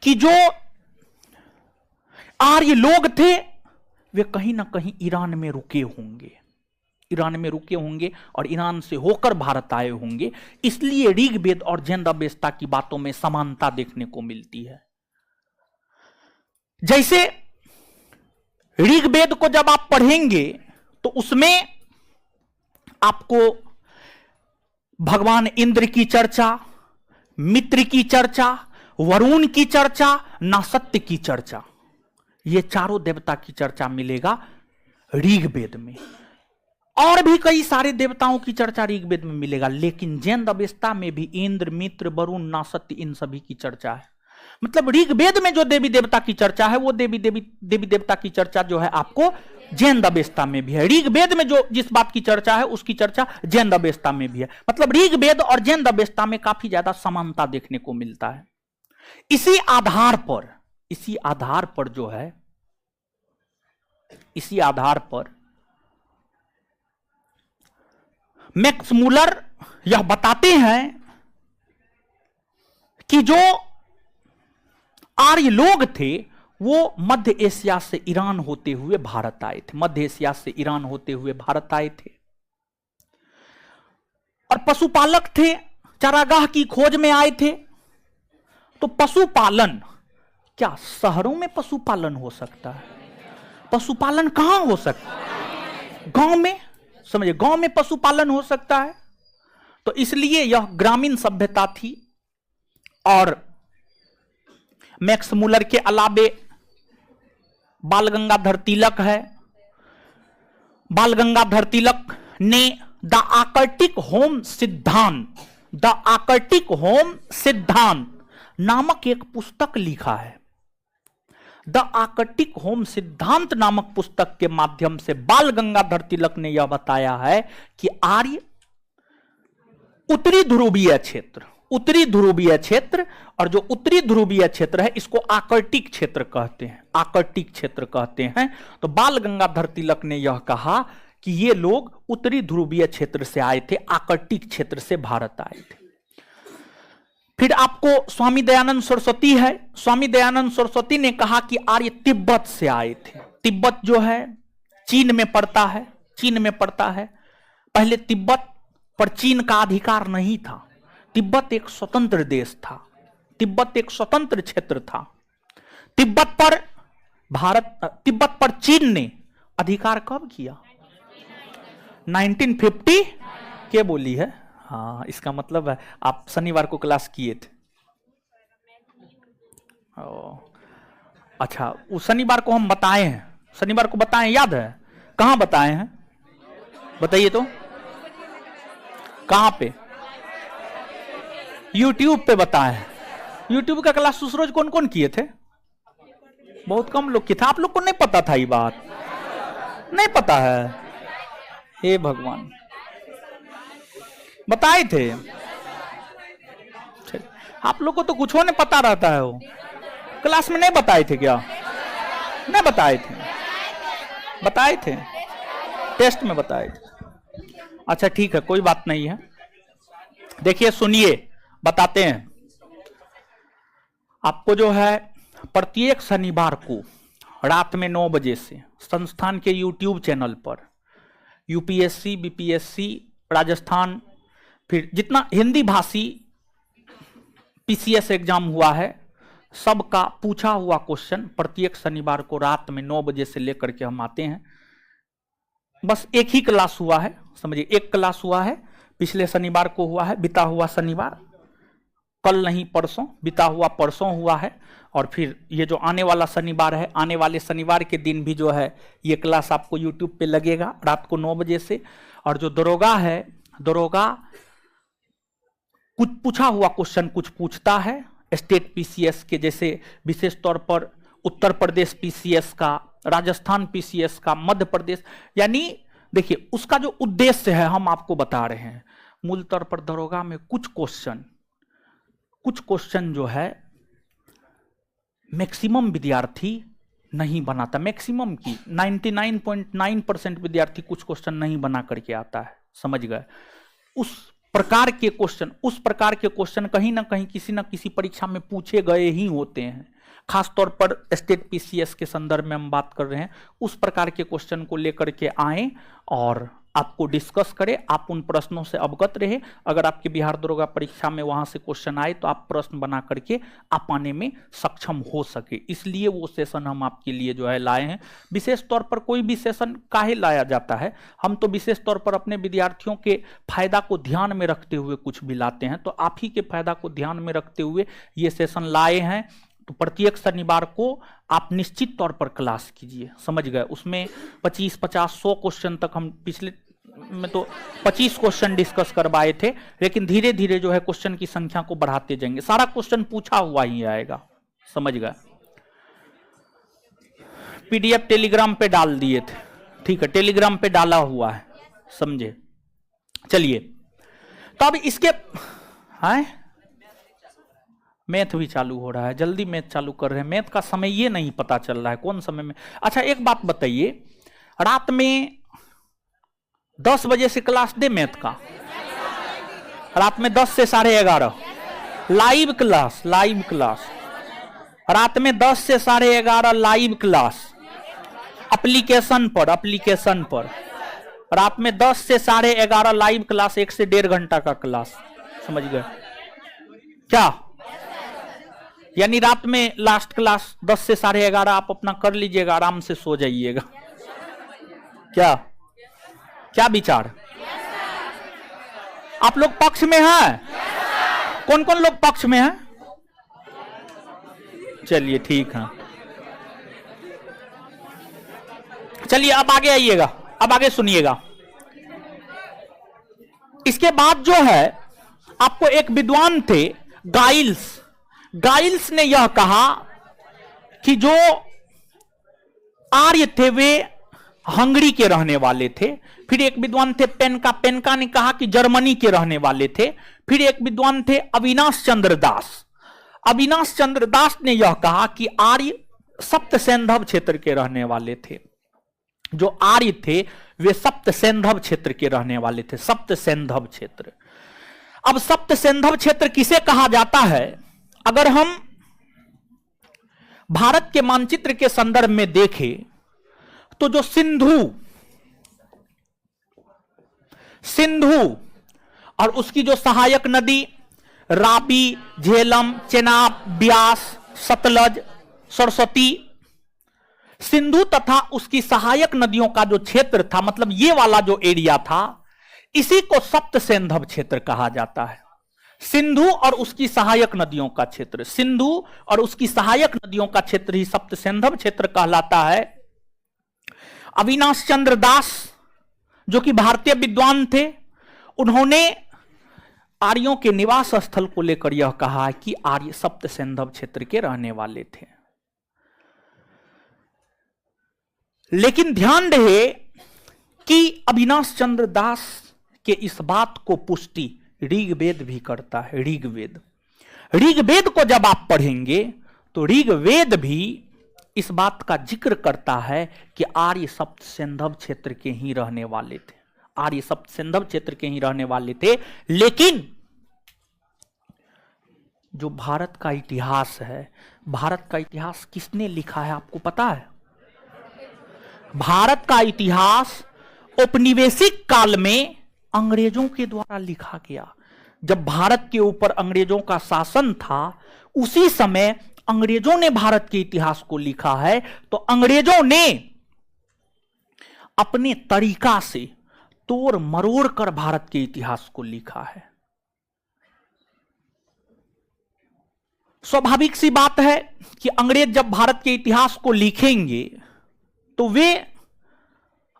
कि जो आर्य लोग थे वे कहीं ना कहीं ईरान में रुके होंगे और ईरान से होकर भारत आए होंगे। इसलिए ऋग्वेद और जैंद अवेस्ता की बातों में समानता देखने को मिलती है। जैसे ऋग्वेद को जब आप पढ़ेंगे तो उसमें आपको भगवान इंद्र की चर्चा, मित्र की चर्चा, वरुण की चर्चा, नासत्य की चर्चा, ये चारों देवता की चर्चा मिलेगा ऋग्वेद में। और भी कई सारे देवताओं की चर्चा ऋग्वेद में मिलेगा, लेकिन जैंद अवेस्ता में भी इंद्र, मित्र, वरुण, नासत्य इन सभी की चर्चा है। मतलब ऋग्वेद में जो देवी देवता की चर्चा है वो देवी देवता की चर्चा जो है आपको जैंद अवेस्ता में भी है। ऋग्वेद में जो जिस बात की चर्चा है उसकी चर्चा जैंद अवेस्ता में भी है। मतलब ऋग्वेद और जैंद अवेस्ता में काफी ज्यादा समानता देखने को मिलता है। इसी आधार पर जो है, इसी आधार पर मैक्स मुलर यह बताते हैं कि जो आर्य लोग थे वो मध्य एशिया से ईरान होते हुए भारत आए थे, और पशुपालक थे, चारागाह की खोज में आए थे। तो पशुपालन, क्या शहरों में पशुपालन हो सकता है? पशुपालन कहां हो सकता है? गांव में, समझे, गांव में पशुपालन हो सकता है। तो इसलिए यह ग्रामीण सभ्यता थी। और मैक्स मुलर के अलावे बाल गंगाधर तिलक है। बाल गंगाधर तिलक ने द आर्कटिक होम सिद्धांत नामक एक पुस्तक लिखा है। द आर्कटिक होम सिद्धांत नामक पुस्तक के माध्यम से बाल गंगाधर तिलक ने यह बताया है कि आर्य उत्तरी ध्रुवीय क्षेत्र, और जो उत्तरी ध्रुवीय क्षेत्र है इसको आर्कटिक क्षेत्र कहते हैं। तो बाल गंगाधर तिलक ने यह कहा कि ये लोग उत्तरी ध्रुवीय क्षेत्र से आए थे, आर्कटिक क्षेत्र से भारत आए थे। फिर आपको स्वामी दयानंद सरस्वती है। स्वामी दयानंद सरस्वती ने कहा कि आर्य तिब्बत से आए थे। तिब्बत जो है चीन में पड़ता है। पहले तिब्बत पर चीन का अधिकार नहीं था। तिब्बत एक स्वतंत्र देश था, तिब्बत एक स्वतंत्र क्षेत्र था। तिब्बत पर चीन ने अधिकार कब किया? 1950 क्या बोली है? हाँ, इसका मतलब है आप शनिवार को क्लास किए थे। अच्छा, उस शनिवार को हम बताए हैं, शनिवार को बताए हैं, याद है? कहां बताए हैं बताइए तो, कहां पे? YouTube पे बताए हैं। YouTube का क्लास उस रोज कौन कौन किए थे? बहुत कम लोग किए थे। आप लोग को नहीं पता था ये बात? नहीं पता है? हे भगवान, बताए थे। आप लोग को तो कुछ नहीं पता रहता है, वो क्लास में नहीं बताए थे क्या? नहीं बताए थे? बताए थे, टेस्ट में बताए थे। अच्छा ठीक है, कोई बात नहीं है। देखिए सुनिए, बताते हैं आपको। जो है प्रत्येक शनिवार को रात में 9 बजे से संस्थान के YouTube चैनल पर यूपीएससी, बीपीएससी, राजस्थान, फिर जितना हिंदी भाषी पीसीएस एग्जाम हुआ है सबका पूछा हुआ क्वेश्चन प्रत्येक शनिवार को रात में 9 बजे से लेकर के हम आते हैं। बस एक ही क्लास हुआ है, समझिए, एक क्लास हुआ है, पिछले शनिवार को हुआ है, बीता हुआ शनिवार, कल नहीं परसों, बीता हुआ परसों हुआ है। और फिर ये जो आने वाला शनिवार है, आने वाले शनिवार के दिन भी जो है ये क्लास आपको YouTube पे लगेगा रात को 9 बजे से। और जो दरोगा है, दरोगा कुछ पूछा हुआ क्वेश्चन कुछ पूछता है स्टेट पीसीएस के, जैसे विशेष तौर पर उत्तर प्रदेश पीसीएस का, राजस्थान पीसीएस का, मध्य प्रदेश, यानी देखिए उसका जो उद्देश्य है हम आपको बता रहे हैं। मूल तौर पर दरोगा में कुछ क्वेश्चन जो है मैक्सिमम विद्यार्थी नहीं बनाता, मैक्सिमम की 99.9% विद्यार्थी कुछ क्वेश्चन नहीं बना करके आता है, समझ गए? उस प्रकार के क्वेश्चन कहीं ना कहीं किसी न किसी परीक्षा में पूछे गए ही होते हैं। खास तौर पर स्टेट पीसीएस के संदर्भ में हम बात कर रहे हैं। उस प्रकार के क्वेश्चन को लेकर के आए और आपको डिस्कस करें, आप उन प्रश्नों से अवगत रहे। अगर आपके बिहार दरोगा परीक्षा में वहां से क्वेश्चन आए तो आप प्रश्न बना करके आप आने में सक्षम हो सके, इसलिए वो सेशन हम आपके लिए जो है लाए हैं। विशेष तौर पर कोई भी सेशन काहे लाया जाता है, हम तो विशेष तौर पर अपने विद्यार्थियों के फायदा को ध्यान में रखते हुए कुछ भी लाते हैं, तो आप ही के फायदा को ध्यान में रखते हुए ये सेशन लाए हैं। तो प्रत्येक शनिवार को आप निश्चित तौर पर क्लास कीजिए, समझ गए? उसमें 25, 50, 100 क्वेश्चन तक, हम पिछले में तो 25 क्वेश्चन डिस्कस करवाए थे, लेकिन धीरे धीरे जो है क्वेश्चन की संख्या को बढ़ाते जाएंगे। सारा क्वेश्चन पूछा हुआ ही आएगा, समझ गए? पीडीएफ टेलीग्राम पे डाल दिए थे, ठीक है, टेलीग्राम पे डाला हुआ है, समझे? चलिए, तो अब इसके हैं मैथ भी चालू हो रहा है, जल्दी मैथ चालू कर रहे हैं। मैथ का समय ये नहीं पता चल रहा है कौन समय में। अच्छा एक बात बताइए, रात में 10 बजे से क्लास दे मैथ का, रात में 10 से 11:30 लाइव क्लास, लाइव क्लास, रात में 10 से 11:30 लाइव क्लास एप्लीकेशन पर, रात में 10 से 11:30 लाइव क्लास, 1 से 1.5 घंटा का क्लास, समझ गए क्या? यानी रात में लास्ट क्लास 10 से 11:30 आप अपना कर लीजिएगा, आराम से सो जाइएगा। क्या क्या विचार? आप लोग पक्ष में हैं? कौन कौन लोग पक्ष में हैं? चलिए ठीक है, चलिए अब आगे आइएगा, अब आगे सुनिएगा। इसके बाद जो है आपको एक विद्वान थे गाइल्स ने यह कहा कि जो आर्य थे वे हंगरी के रहने वाले थे। फिर एक विद्वान थे पेनका ने कहा कि जर्मनी के रहने वाले थे। फिर एक विद्वान थे अविनाश चंद्र दास ने यह कहा कि आर्य सप्त सैंधव क्षेत्र के रहने वाले थे। जो आर्य थे वे सप्त सैंधव क्षेत्र के रहने वाले थे, सप्त सैंधव क्षेत्र। अब सप्त सैंधव क्षेत्र किसे कहा जाता है? अगर हम भारत के मानचित्र के संदर्भ में देखें तो जो सिंधु और उसकी जो सहायक नदी राबी, झेलम, चेनाब, ब्यास, सतलज, सरस्वती, सिंधु तथा उसकी सहायक नदियों का जो क्षेत्र था, मतलब ये वाला जो एरिया था, इसी को सप्त सैंधव क्षेत्र कहा जाता है। सिंधु और उसकी सहायक नदियों का क्षेत्र, सिंधु और उसकी सहायक नदियों का क्षेत्र ही सप्त सिंधव क्षेत्र कहलाता है। अविनाश चंद्र दास जो कि भारतीय विद्वान थे, उन्होंने आर्यों के निवास स्थल को लेकर यह कहा कि आर्य सप्त सिंधव क्षेत्र के रहने वाले थे। लेकिन ध्यान रहे कि अविनाश चंद्र दास के इस बात को पुष्टि ऋग्वेद भी करता है। ऋग्वेद को जब आप पढ़ेंगे तो ऋग्वेद भी इस बात का जिक्र करता है कि आर्य सप्त सिंधव क्षेत्र के ही रहने वाले थे, आर्य सप्त सिंधव क्षेत्र के ही रहने वाले थे। लेकिन जो भारत का इतिहास है, भारत का इतिहास किसने लिखा है आपको पता है? भारत का इतिहास औपनिवेशिक काल में अंग्रेजों के द्वारा लिखा गया। जब भारत के ऊपर अंग्रेजों का शासन था, उसी समय अंग्रेजों ने भारत के इतिहास को लिखा है। तो अंग्रेजों ने अपने तरीका से तोड़ मरोड़ कर भारत के इतिहास को लिखा है। स्वाभाविक सी बात है कि अंग्रेज जब भारत के इतिहास को लिखेंगे तो वे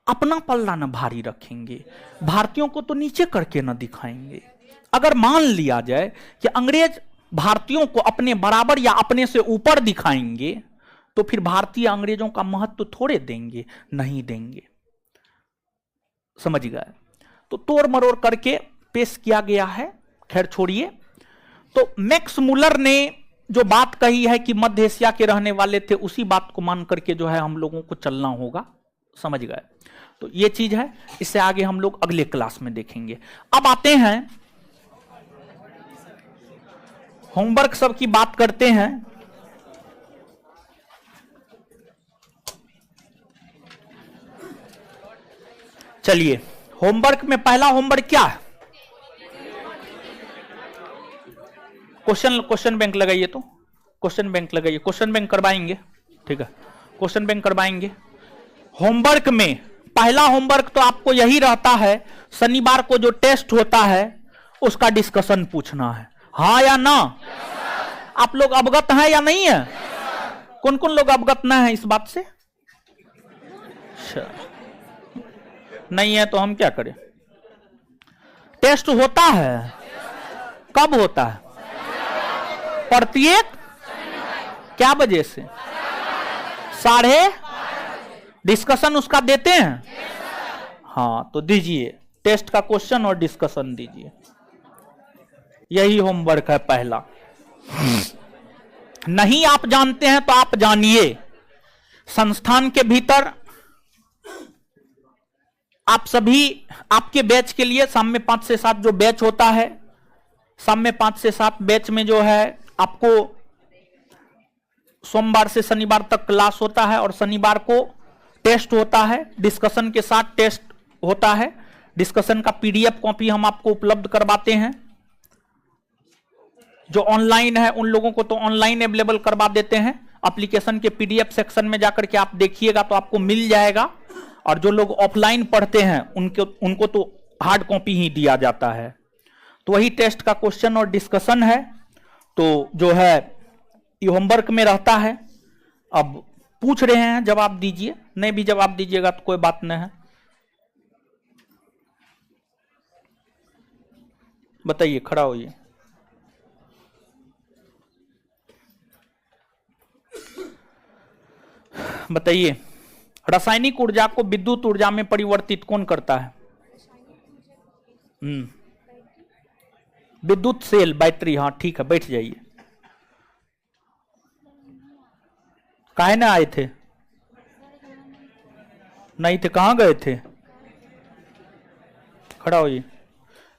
अपना पल्ला न भारी रखेंगे, भारतीयों को तो नीचे करके न दिखाएंगे। अगर मान लिया जाए कि अंग्रेज भारतीयों को अपने बराबर या अपने से ऊपर दिखाएंगे तो फिर भारतीय अंग्रेजों का महत्व थोड़े देंगे, नहीं देंगे। समझ गए? तो तोड़ मरोड़ करके पेश किया गया है। खैर छोड़िए। तो मैक्स मुलर ने जो बात कही है कि मध्य एशिया के रहने वाले थे, उसी बात को मान करके जो है हम लोगों को चलना होगा। समझ गए? तो ये चीज है, इससे आगे हम लोग अगले क्लास में देखेंगे। अब आते हैं होमवर्क सब की बात करते हैं। चलिए, होमवर्क में पहला होमवर्क क्या है? क्वेश्चन बैंक लगाइए। तो क्वेश्चन बैंक लगाइए, क्वेश्चन बैंक करवाएंगे। ठीक है, क्वेश्चन बैंक करवाएंगे। होमवर्क में पहला होमवर्क तो आपको यही रहता है, शनिवार को जो टेस्ट होता है उसका डिस्कशन पूछना है, हाँ या ना? आप लोग अवगत हैं या नहीं है? कौन कौन लोग अवगत ना है इस बात से? नहीं है तो हम क्या करें? टेस्ट होता है, कब होता है? प्रत्येक क्या बजे से? 12:30। डिस्कशन उसका देते हैं? हाँ, तो दीजिए टेस्ट का क्वेश्चन और डिस्कशन दीजिए। यही होमवर्क है पहला। नहीं आप जानते हैं तो आप जानिए। संस्थान के भीतर आप सभी, आपके बैच के लिए शाम में 5 से 7 जो बैच होता है, शाम में 5 से 7 बैच में जो है आपको सोमवार से शनिवार तक क्लास होता है और शनिवार को टेस्ट होता है, डिस्कशन के साथ टेस्ट होता है। डिस्कशन का पीडीएफ कॉपी हम आपको उपलब्ध करवाते हैं। जो ऑनलाइन है उन लोगों को तो ऑनलाइन अवेलेबल करवा देते हैं। एप्लीकेशन के पीडीएफ सेक्शन में जाकर के आप देखिएगा तो आपको मिल जाएगा। और जो लोग ऑफलाइन पढ़ते हैं उनको तो हार्ड कॉपी ही दिया जाता है। तो वही टेस्ट का क्वेश्चन और डिस्कशन है। तो जो है ये होमवर्क में रहता है। अब पूछ रहे हैं, जवाब दीजिए। नहीं भी जवाब दीजिएगा तो कोई बात नहीं है। बताइए, खड़ा होइए। बताइए, रासायनिक ऊर्जा को विद्युत ऊर्जा में परिवर्तित कौन करता है? विद्युत सेल, बैटरी। हाँ ठीक है, बैठ जाइए। काहे ना आए थे? नहीं थे, कहां गए थे? खड़ा होइए।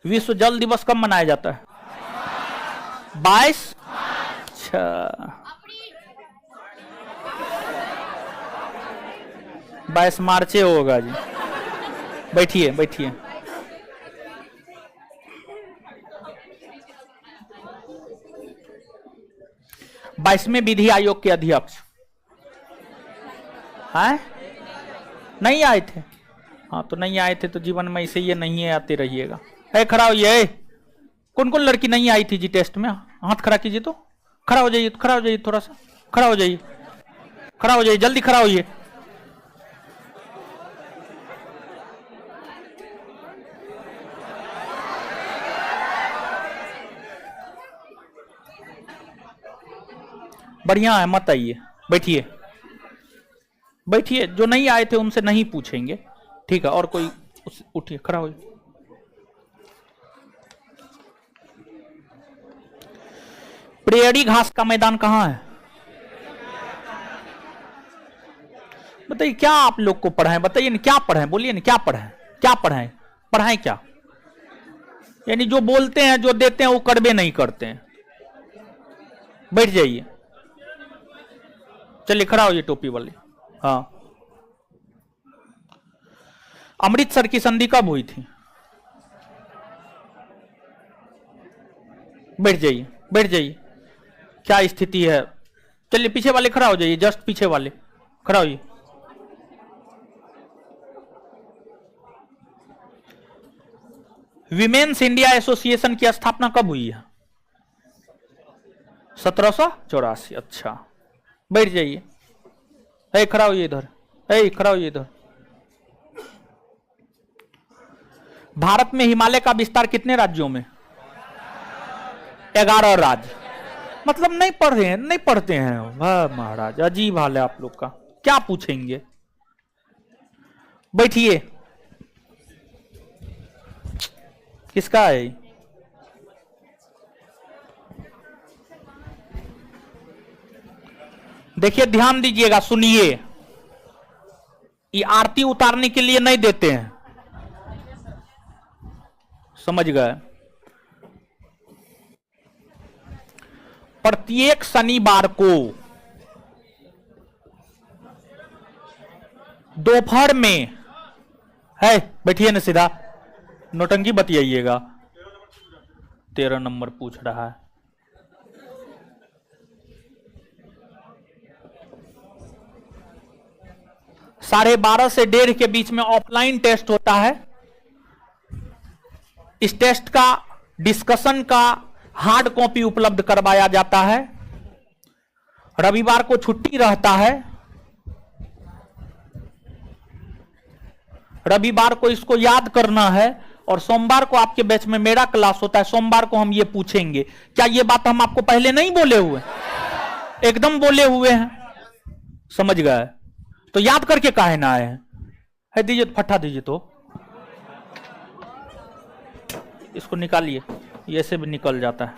विश्व जल दिवस कब मनाया जाता है? 22। अच्छा, 22 मार्च होगा जी। बैठिए बैठिए। बाईसवें विधि आयोग के अध्यक्ष हैं? नहीं आए थे? हाँ, तो नहीं आए थे तो जीवन में इसे ये नहीं आते रहिएगा। खड़ा होइए। कौन कौन लड़की नहीं आई थी जी टेस्ट में? हाथ खड़ा कीजिए तो। खड़ा हो जाइए, खड़ा हो जाइए, थोड़ा सा खड़ा हो जाइए, खड़ा हो जाइए, जल्दी खड़ा होइए। बढ़िया है, मत आइए, बैठिए बैठिए। जो नहीं आए थे उनसे नहीं पूछेंगे, ठीक है? और कोई उठिए, खड़ा होइए। प्रियरी घास का मैदान कहां है? बताइए, क्या आप लोग को पढ़ाएं? बताइए ना, क्या पढ़ाएं? बोलिए ना, क्या पढ़ाएं? क्या पढ़ाएं? पढ़ाएं क्या? यानी जो बोलते हैं, जो देते हैं, वो करबे नहीं करते हैं। बैठ जाइए, चलिए खड़ा होइए टोपी वाले। हाँ, अमृतसर की संधि कब हुई थी? बैठ जाइए, बैठ जाइए। क्या स्थिति है? चलिए पीछे वाले खड़ा हो जाइए, जस्ट पीछे वाले खड़ा होइए। विमेन्स इंडिया एसोसिएशन की स्थापना कब हुई है? 1784। अच्छा, बैठ जाइए। ए खड़ा होइए इधर, ए खड़ा होइए इधर। भारत में हिमालय का विस्तार कितने राज्यों में? 11 राज्य। मतलब नहीं पढ़ रहे हैं, नहीं पढ़ते हैं। वाह महाराज, अजीब हाल है आप लोग का। क्या पूछेंगे? बैठिए। किसका है? देखिए, ध्यान दीजिएगा, सुनिए। ये आरती उतारने के लिए नहीं देते हैं, समझ गए? प्रत्येक शनिवार को दोपहर में है, बैठिए ना सीधा, नौटंकी बतियाइएगा। 13 नंबर पूछ रहा है। साढ़े 12 से 1:30 के बीच में ऑफलाइन टेस्ट होता है। इस टेस्ट का डिस्कशन का हार्ड कॉपी उपलब्ध करवाया जाता है। रविवार को छुट्टी रहता है। रविवार को इसको याद करना है, और सोमवार को आपके बैच में मेरा क्लास होता है। सोमवार को हम ये पूछेंगे। क्या ये बात हम आपको पहले नहीं बोले हुए? एकदम बोले हुए हैं, समझ गए? तो याद करके काहे ना आए हैं? है, दीजिए फट्टा दीजिए तो। इसको निकालिए, ये ऐसे भी निकल जाता है।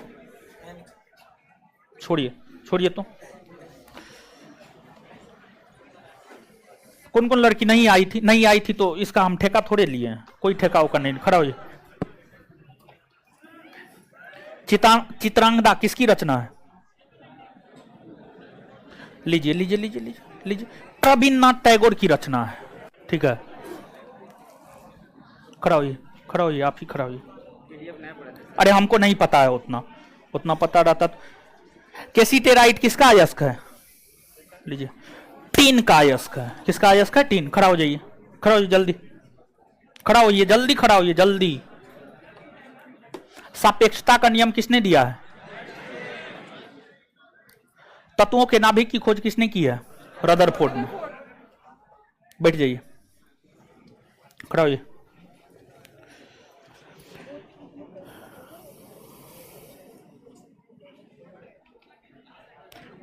छोड़िए, छोड़िए तो। कौन कौन लड़की नहीं आई थी? नहीं आई थी तो इसका हम ठेका थोड़े लिए हैं, कोई ठेका होकर नहीं। खड़ा होइए। चित्रांगदा किसकी रचना है? लीजिए लीजिए लीजिए लीजिए लीजिए, रविन्द्रनाथ टैगोर की रचना है, ठीक है? खड़ा होइए, खड़ा होइए, आप ही खड़ा होइए। अरे हमको नहीं पता है उतना, उतना पता रहता तो। कैसीटेराइट किसका अयस्क है? लीजिए, टीन का अयस्क है। किसका अयस्क है? टीन। खड़ा हो जाइए, खड़ा होइए, जल्दी खड़ा होइए, जल्दी खड़ा होइए, जल्दी। सापेक्षता का नियम किसने दिया है? तत्वों के नाभिक की खोज किसने की है? रदरफोर्ड ने। बैठ जाइए, खड़ा होइए।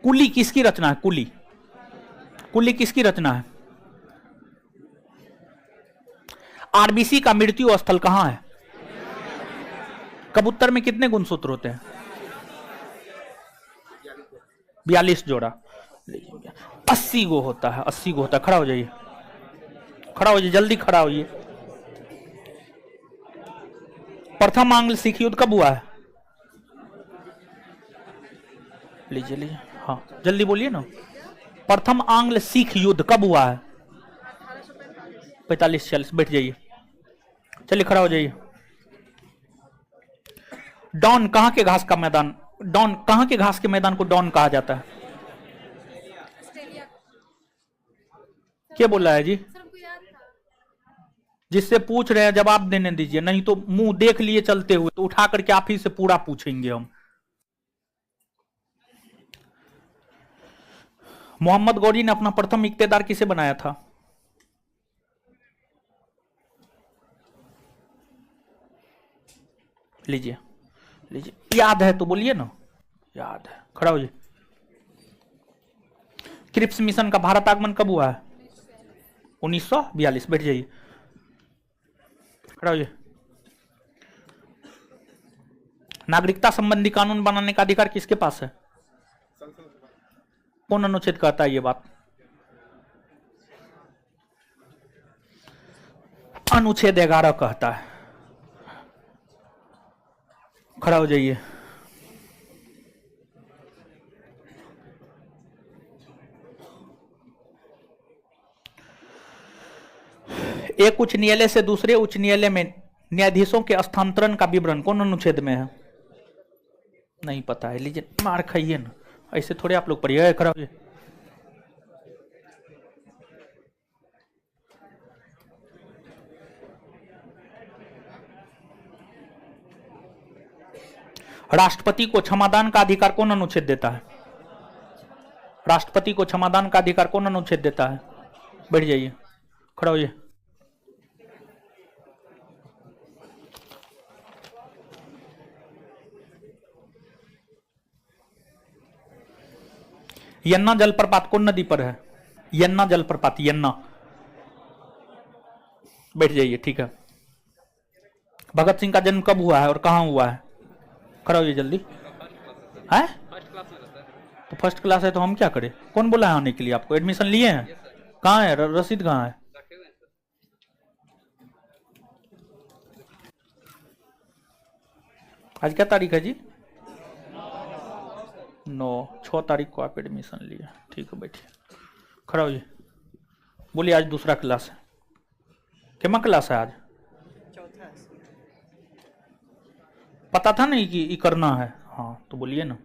कुली किसकी रचना है? कुली, कुली किसकी रचना है? आरबीसी का मृत्यु स्थल कहां है? कबूतर में कितने गुणसूत्र होते हैं? 42 जोड़ा। 80 गो होता है, 80 गो होता है। खड़ा हो जाइए, खड़ा हो जाइए, जल्दी खड़ा होइए। प्रथम आंग्ल सिख युद्ध कब हुआ है? लीजिए लीजिए, हाँ जल्दी बोलिए ना। प्रथम आंग्ल सिख युद्ध कब हुआ है? 45-46। बैठ जाइए, चलिए खड़ा हो जाइए। डॉन कहां के घास का मैदान? डॉन कहां के घास के मैदान को डॉन कहा जाता है? क्या बोला है जी? जिससे पूछ रहे हैं जवाब देने दीजिए, नहीं तो मुंह देख लिए चलते हुए तो उठा करके आप ही से पूरा पूछेंगे हम। मोहम्मद गौरी ने अपना प्रथम इक्तेदार किसे बनाया था? लीजिए लीजिए, याद है तो बोलिए ना, याद है, खड़ा हो जाइए। क्रिप्स मिशन का भारत आगमन कब हुआ है? 1942। बैठ जाइए, खड़ा हो जाइए। नागरिकता संबंधी कानून बनाने का अधिकार किसके पास है? कौन अनुच्छेद कहता है ये बात? अनुच्छेद 11 कहता है। खड़ा हो जाइए। एक उच्च न्यायालय से दूसरे उच्च न्यायालय में न्यायाधीशों के स्थानांतरण का विवरण कौन अनुच्छेद में है? नहीं पता है, लीजिए मार खाइए ना, ऐसे थोड़े आप लोग पढ़िए। खड़ा हो जाइए। राष्ट्रपति को क्षमादान का अधिकार कौन अनुच्छेद देता है? राष्ट्रपति को क्षमादान का अधिकार कौन अनुच्छेद देता है? बैठ जाइए, खड़ा हो जाइए। यन्ना जलप्रपात कौन नदी पर है? यन्ना जलप्रपात, यन्ना। बैठ जाइए, ठीक है। भगत सिंह का जन्म कब हुआ है और कहां हुआ है? खड़ा होइए जल्दी। है तो फर्स्ट क्लास है तो हम क्या करें? कौन बोला है आने के लिए आपको? एडमिशन लिए हैं? कहाँ है रसीद, कहाँ है? आज क्या तारीख है जी? 6 तारीख को आप एडमिशन लिए, ठीक है। बैठिए, खड़ा होइए। बोलिए, आज दूसरा क्लास है। कितना क्लास है आज? पता था नहीं कि ये करना है? हाँ तो बोलिए ना।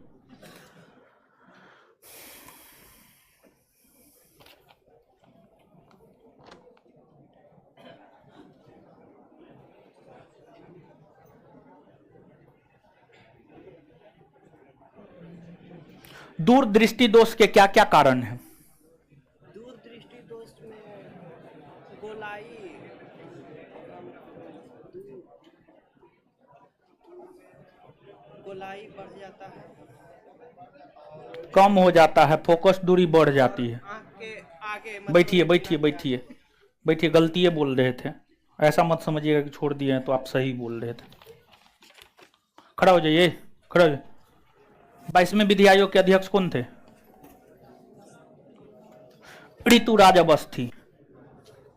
दूरदृष्टि दोष के क्या क्या कारण हैं? दूरदृष्टि दोष में गोलाई बढ़ जाता है, कम हो जाता है, फोकस दूरी बढ़ जाती है। आँख के आगे। बैठिए बैठिए बैठिए बैठिए, गलती बोल रहे थे, ऐसा मत समझिएगा कि छोड़ दिए हैं तो आप सही बोल रहे थे। खड़ा हो जाइए, खड़ा हो जाइए। 22वें विधि आयोग के अध्यक्ष कौन थे? ऋतुराज अवस्थी।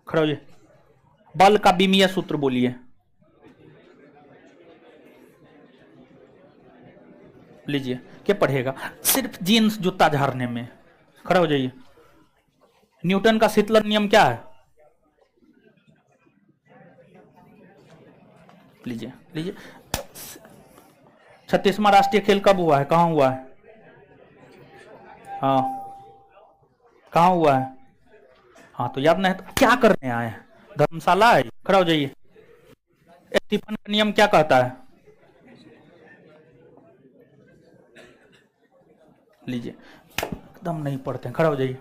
खड़ा हो जाइए। बल का विमीय सूत्र बोलिए। लीजिए, क्या पढ़ेगा? सिर्फ जीन्स जूता झाड़ने में। खड़ा हो जाइए। न्यूटन का शीतलन नियम क्या है? लीजिए लीजिए। 36वां राष्ट्रीय खेल कब हुआ है, कहां हुआ है? हाँ, कहां हुआ है? हाँ तो याद नहीं तो क्या करने आए हैं? धर्मशाला है। खड़ा हो जाइए। स्टीफन का नियम क्या कहता है? लीजिए, एकदम नहीं पढ़ते हैं। खड़ा हो जाइए।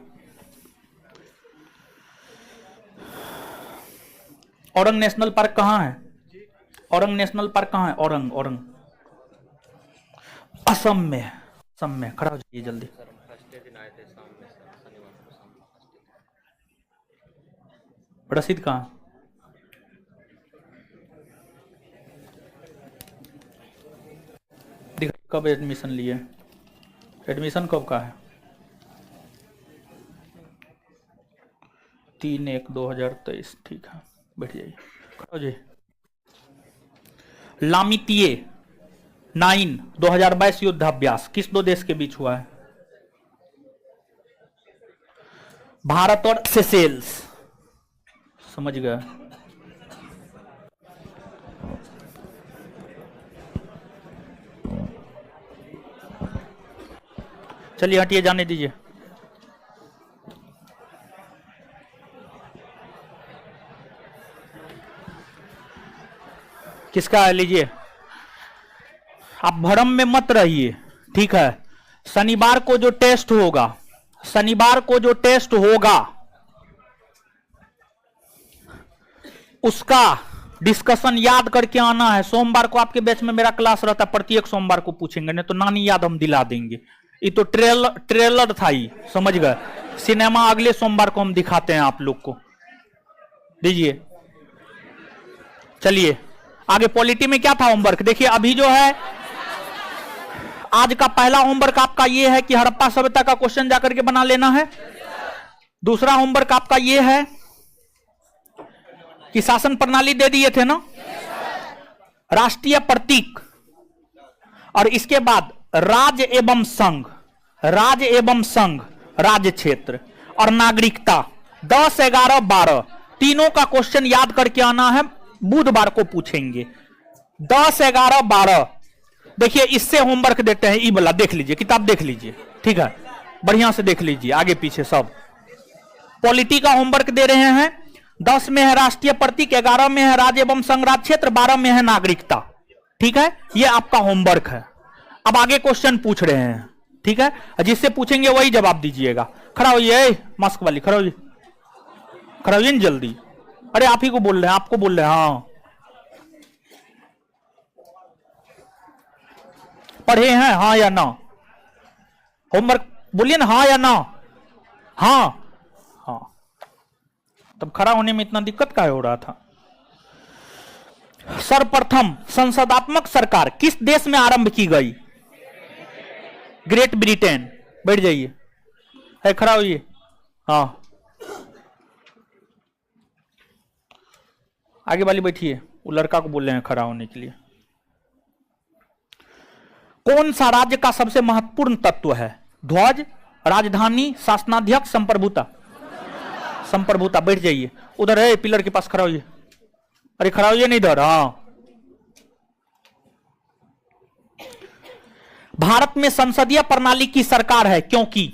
औरंग नेशनल पार्क कहाँ है? औरंग नेशनल पार्क कहाँ है? औरंग, औरंग असम में, असम में। खड़ा हो जाइए जल्दी। रसीद कहाँ? कब एडमिशन लिए? एडमिशन कब का है? 3/1/2023। ठीक है, बैठ जाइए, खड़ा हो जाइए। लामितिये 9 2022 युद्धाभ्यास किस दो देश के बीच हुआ है? भारत और सेशेल्स। समझ गया? चलिए हटिए, जाने दीजिए। किसका है, लीजिए। आप भ्रम में मत रहिए, ठीक है। शनिवार को जो टेस्ट होगा, शनिवार को जो टेस्ट होगा उसका डिस्कशन याद करके आना है। सोमवार को आपके बैच में मेरा क्लास रहता है, प्रत्येक सोमवार को पूछेंगे, नहीं तो नानी याद हम दिला देंगे। ये तो ट्रेलर था, ही समझ गए। सिनेमा अगले सोमवार को हम दिखाते हैं आप लोग को। दीजिए, चलिए आगे। पॉलिटी में क्या था होमवर्क, देखिए। अभी जो है आज का पहला होमवर्क आपका ये है कि हड़प्पा सभ्यता का क्वेश्चन जाकर के बना लेना है। दूसरा होमवर्क आपका ये है कि शासन प्रणाली दे दिए थे ना, राष्ट्रीय प्रतीक, और इसके बाद राज्य एवं संघ, राज्य एवं संघ, राज्य क्षेत्र और नागरिकता। 10, 11, 12 तीनों का क्वेश्चन याद करके आना है, बुधवार को पूछेंगे। 10, 11, 12 देखिए, इससे होमवर्क देते हैं। ई वाला देख लीजिए, किताब देख लीजिए, ठीक है, बढ़िया से देख लीजिए, आगे पीछे सब। पॉलिटी का होमवर्क दे रहे हैं। 10 में है राष्ट्रीय प्रतीक, 11 में है राज्य एवं संघ राज्य क्षेत्र, 12 में है नागरिकता, ठीक है। ये आपका होमवर्क है। अब आगे क्वेश्चन पूछ रहे हैं, ठीक है। जिससे पूछेंगे वही जवाब दीजिएगा। खड़ा होइए, मास्क वाली खड़ा होइए, खड़ा होइए न जल्दी। अरे आप ही को बोल रहे हैं, आपको बोल रहे हैं। हाँ, पढ़े हैं हाँ या ना? होमवर्क बोलिए ना, हाँ या ना? हाँ हाँ। तब खड़ा होने में इतना दिक्कत काहे हो रहा था? सर्वप्रथम संसदात्मक सरकार किस देश में आरंभ की गई? Great Britain. बैठ जाइए, है खड़ा होइए। हाँ, आगे वाली बैठिए। वो लड़का को बोल रहे हैं खड़ा होने के लिए। कौन सा राज्य का सबसे महत्वपूर्ण तत्व है? ध्वज, राजधानी, शासनाध्यक्ष, संप्रभुता। संप्रभुता। बैठ जाइए, उधर है पिलर के पास खड़ा होइए। अरे खड़ा होइए, नहीं इधर। हाँ, भारत में संसदीय प्रणाली की सरकार है क्योंकि,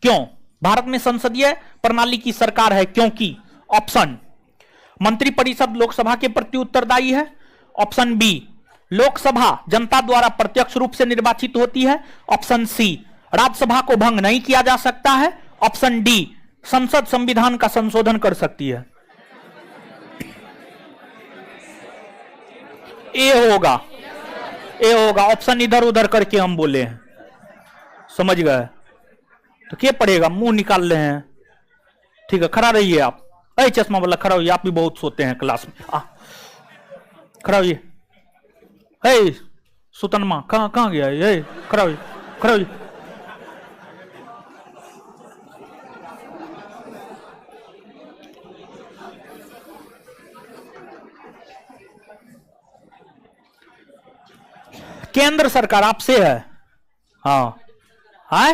क्यों भारत में संसदीय प्रणाली की सरकार है? क्योंकि ऑप्शन, मंत्रिपरिषद लोकसभा के प्रति उत्तरदायी है। ऑप्शन बी, लोकसभा जनता द्वारा प्रत्यक्ष रूप से निर्वाचित होती है। ऑप्शन सी, राज्यसभा को भंग नहीं किया जा सकता है। ऑप्शन डी, संसद संविधान का संशोधन कर सकती है। ए होगा, ए होगा। ऑप्शन इधर उधर करके हम बोले हैं, समझ गए? तो क्या पड़ेगा, मुंह निकाल रहे हैं, ठीक है। खड़ा रहिए आप। अरे चश्मा वाला खड़ा होइए, आप भी बहुत सोते हैं क्लास में। खड़ा होइए। हे सुतनमा, कहां गया ये? खड़ा होइए, खड़ा होइए। केंद्र सरकार आपसे है। हाँ, है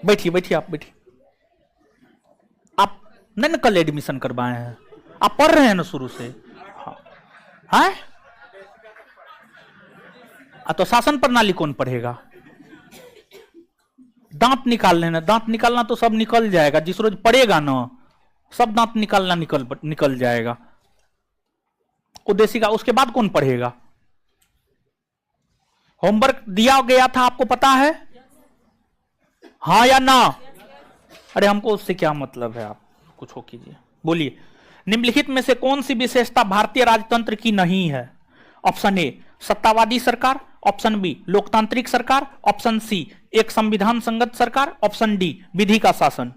बैठिए, बैठिए, आप बैठिए। आप नहीं ना कल एडमिशन करवाए हैं? आप पढ़ रहे हैं ना शुरू से? हाँ, तो शासन प्रणाली कौन पढ़ेगा? दांत निकाल लेना, दांत निकालना तो सब निकल जाएगा। जिस रोज पढ़ेगा ना, सब दांत निकालना निकल जाएगा। उद्देशिका उसके बाद कौन पढ़ेगा? होमवर्क दिया गया था, आपको पता है? हाँ या ना? अरे हमको उससे क्या मतलब है, आप कुछ हो कीजिए, बोलिए। निम्नलिखित में से कौन सी विशेषता भारतीय राजतंत्र की नहीं है? ऑप्शन ए, सत्तावादी सरकार। ऑप्शन बी, लोकतांत्रिक सरकार। ऑप्शन सी, एक संविधान संगत सरकार। ऑप्शन डी, विधि का शासन।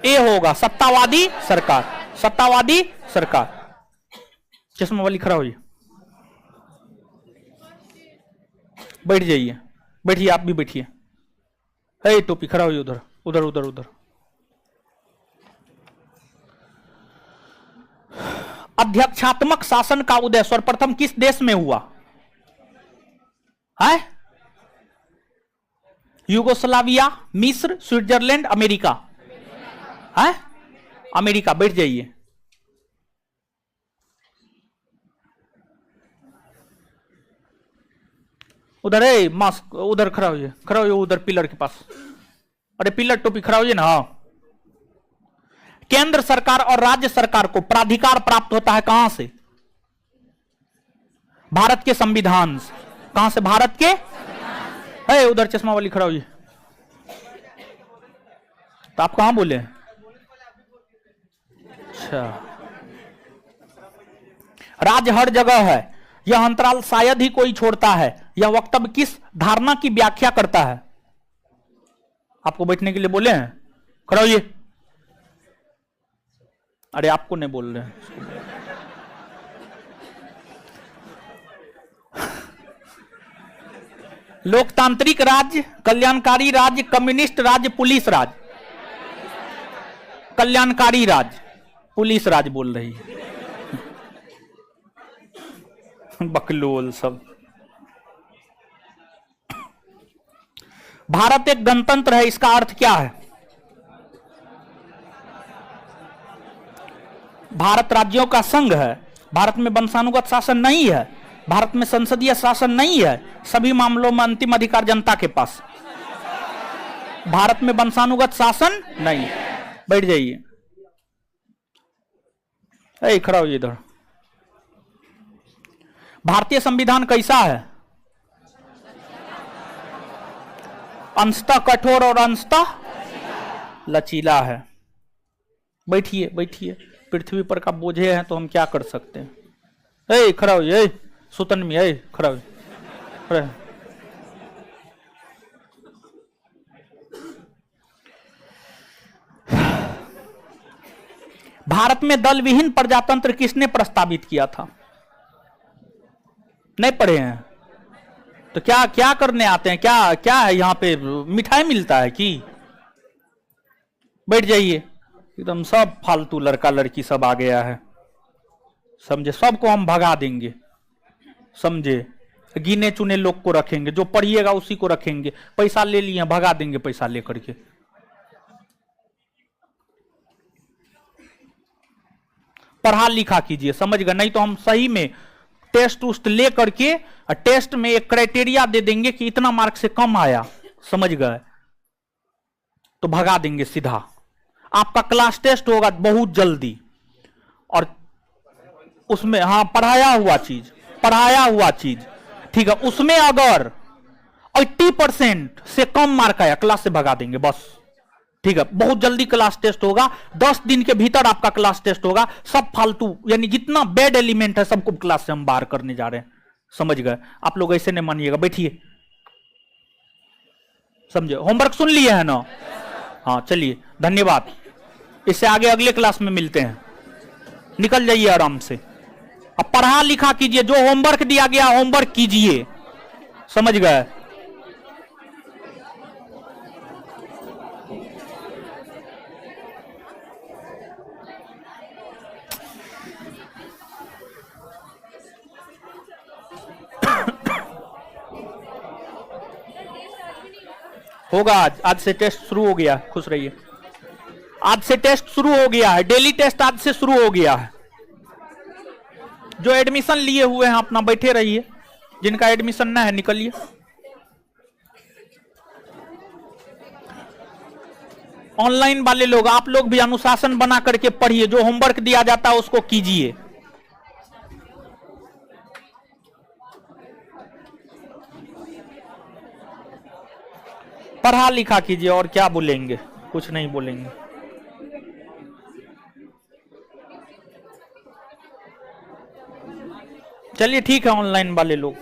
ए होगा, सत्तावादी सरकार, सत्तावादी सरकार। चश्मा वाली खड़ा होइए, बैठ जाइए, बैठिए, आप भी बैठिए। हे टोपी खड़ा होइए, उधर उधर उधर उधर। अध्यक्षात्मक शासन का उदय सर्वप्रथम किस देश में हुआ है? यूगोस्लाविया, मिस्र, स्विट्जरलैंड, अमेरिका। है अमेरिका। बैठ जाइए। उधर है मास्क, उधर खड़ा होइए, खड़ा होइए उधर पिलर के पास। अरे पिलर टोपी खड़ा होइए ना। हाँ, केंद्र सरकार और राज्य सरकार को प्राधिकार प्राप्त होता है कहां से? भारत के संविधान से। कहां से? भारत के। है उधर चश्मा वाली खड़ा हुई, तो आप कहां बोले? अच्छा, राज्य हर जगह है, यह अंतराल शायद ही कोई छोड़ता है। यह वक्तव्य किस धारणा की व्याख्या करता है? आपको बैठने के लिए बोले हैं, खड़ा होइए। अरे आपको नहीं बोल रहे हैं। लोकतांत्रिक राज्य, कल्याणकारी राज्य, कम्युनिस्ट राज्य, पुलिस राज्य। कल्याणकारी राज्य, पुलिस राज्य बोल रही है। बकलोल सब। भारत एक गणतंत्र है, इसका अर्थ क्या है? भारत राज्यों का संघ है। भारत में वंशानुगत शासन नहीं है। भारत में संसदीय शासन नहीं है। सभी मामलों में अंतिम अधिकार जनता के पास। भारत में वंशानुगत शासन नहीं। बैठ जाइए। खड़ा होइए इधर। भारतीय संविधान कैसा है? अंशतः कठोर और अंशतः लचीला है। बैठिए बैठिए, पृथ्वी पर का बोझे हैं तो हम क्या कर सकते हैं। खड़ा होइए, सुतन में खड़ा होइए। भारत में दल विहीन प्रजातंत्र किसने प्रस्तावित किया था? नहीं पढ़े हैं तो क्या क्या करने आते हैं? क्या क्या है यहाँ पे? मिठाई मिलता है कि? बैठ जाइए। एकदम सब फालतू लड़का लड़की सब आ गया है, समझे? सबको हम भगा देंगे, समझे? गिने चुने लोग को रखेंगे, जो पढ़िएगा उसी को रखेंगे। पैसा ले लिए, भगा देंगे पैसा लेकर के। पढ़ा लिखा कीजिए, समझ गए? नहीं तो हम सही में टेस्ट उस्ट ले करके टेस्ट में एक क्राइटेरिया दे देंगे कि इतना मार्क से कम आया, समझ गए? तो भगा देंगे सीधा। आपका क्लास टेस्ट होगा बहुत जल्दी, और उसमें हाँ पढ़ाया हुआ चीज, ठीक है। उसमें अगर 80% से कम मार्क आया, क्लास से भगा देंगे बस, ठीक है। बहुत जल्दी क्लास टेस्ट होगा, 10 दिन के भीतर आपका क्लास टेस्ट होगा। सब फालतू यानी जितना बैड एलिमेंट है सबको क्लास से हम बाहर करने जा रहे हैं, समझ गए? आप लोग ऐसे नहीं मानिएगा, बैठिए, समझे? होमवर्क सुन लिए है ना? हाँ चलिए, धन्यवाद। इससे आगे अगले क्लास में मिलते हैं। निकल जाइए आराम से। अब पढ़ा लिखा कीजिए, जो होमवर्क दिया गया होमवर्क कीजिए, समझ गए? होगा आज से टेस्ट शुरू हो गया, खुश रहिए। आज से टेस्ट शुरू हो गया है, डेली टेस्ट आज से शुरू हो गया है। जो एडमिशन लिए हुए हैं अपना बैठे रहिए, जिनका एडमिशन ना है निकलिए। ऑनलाइन वाले लोग, आप लोग भी अनुशासन बना करके पढ़िए, जो होमवर्क दिया जाता है उसको कीजिए। पढ़ा लिखा कीजिए, और क्या बोलेंगे? कुछ नहीं बोलेंगे। चलिए ठीक है, ऑनलाइन वाले लोग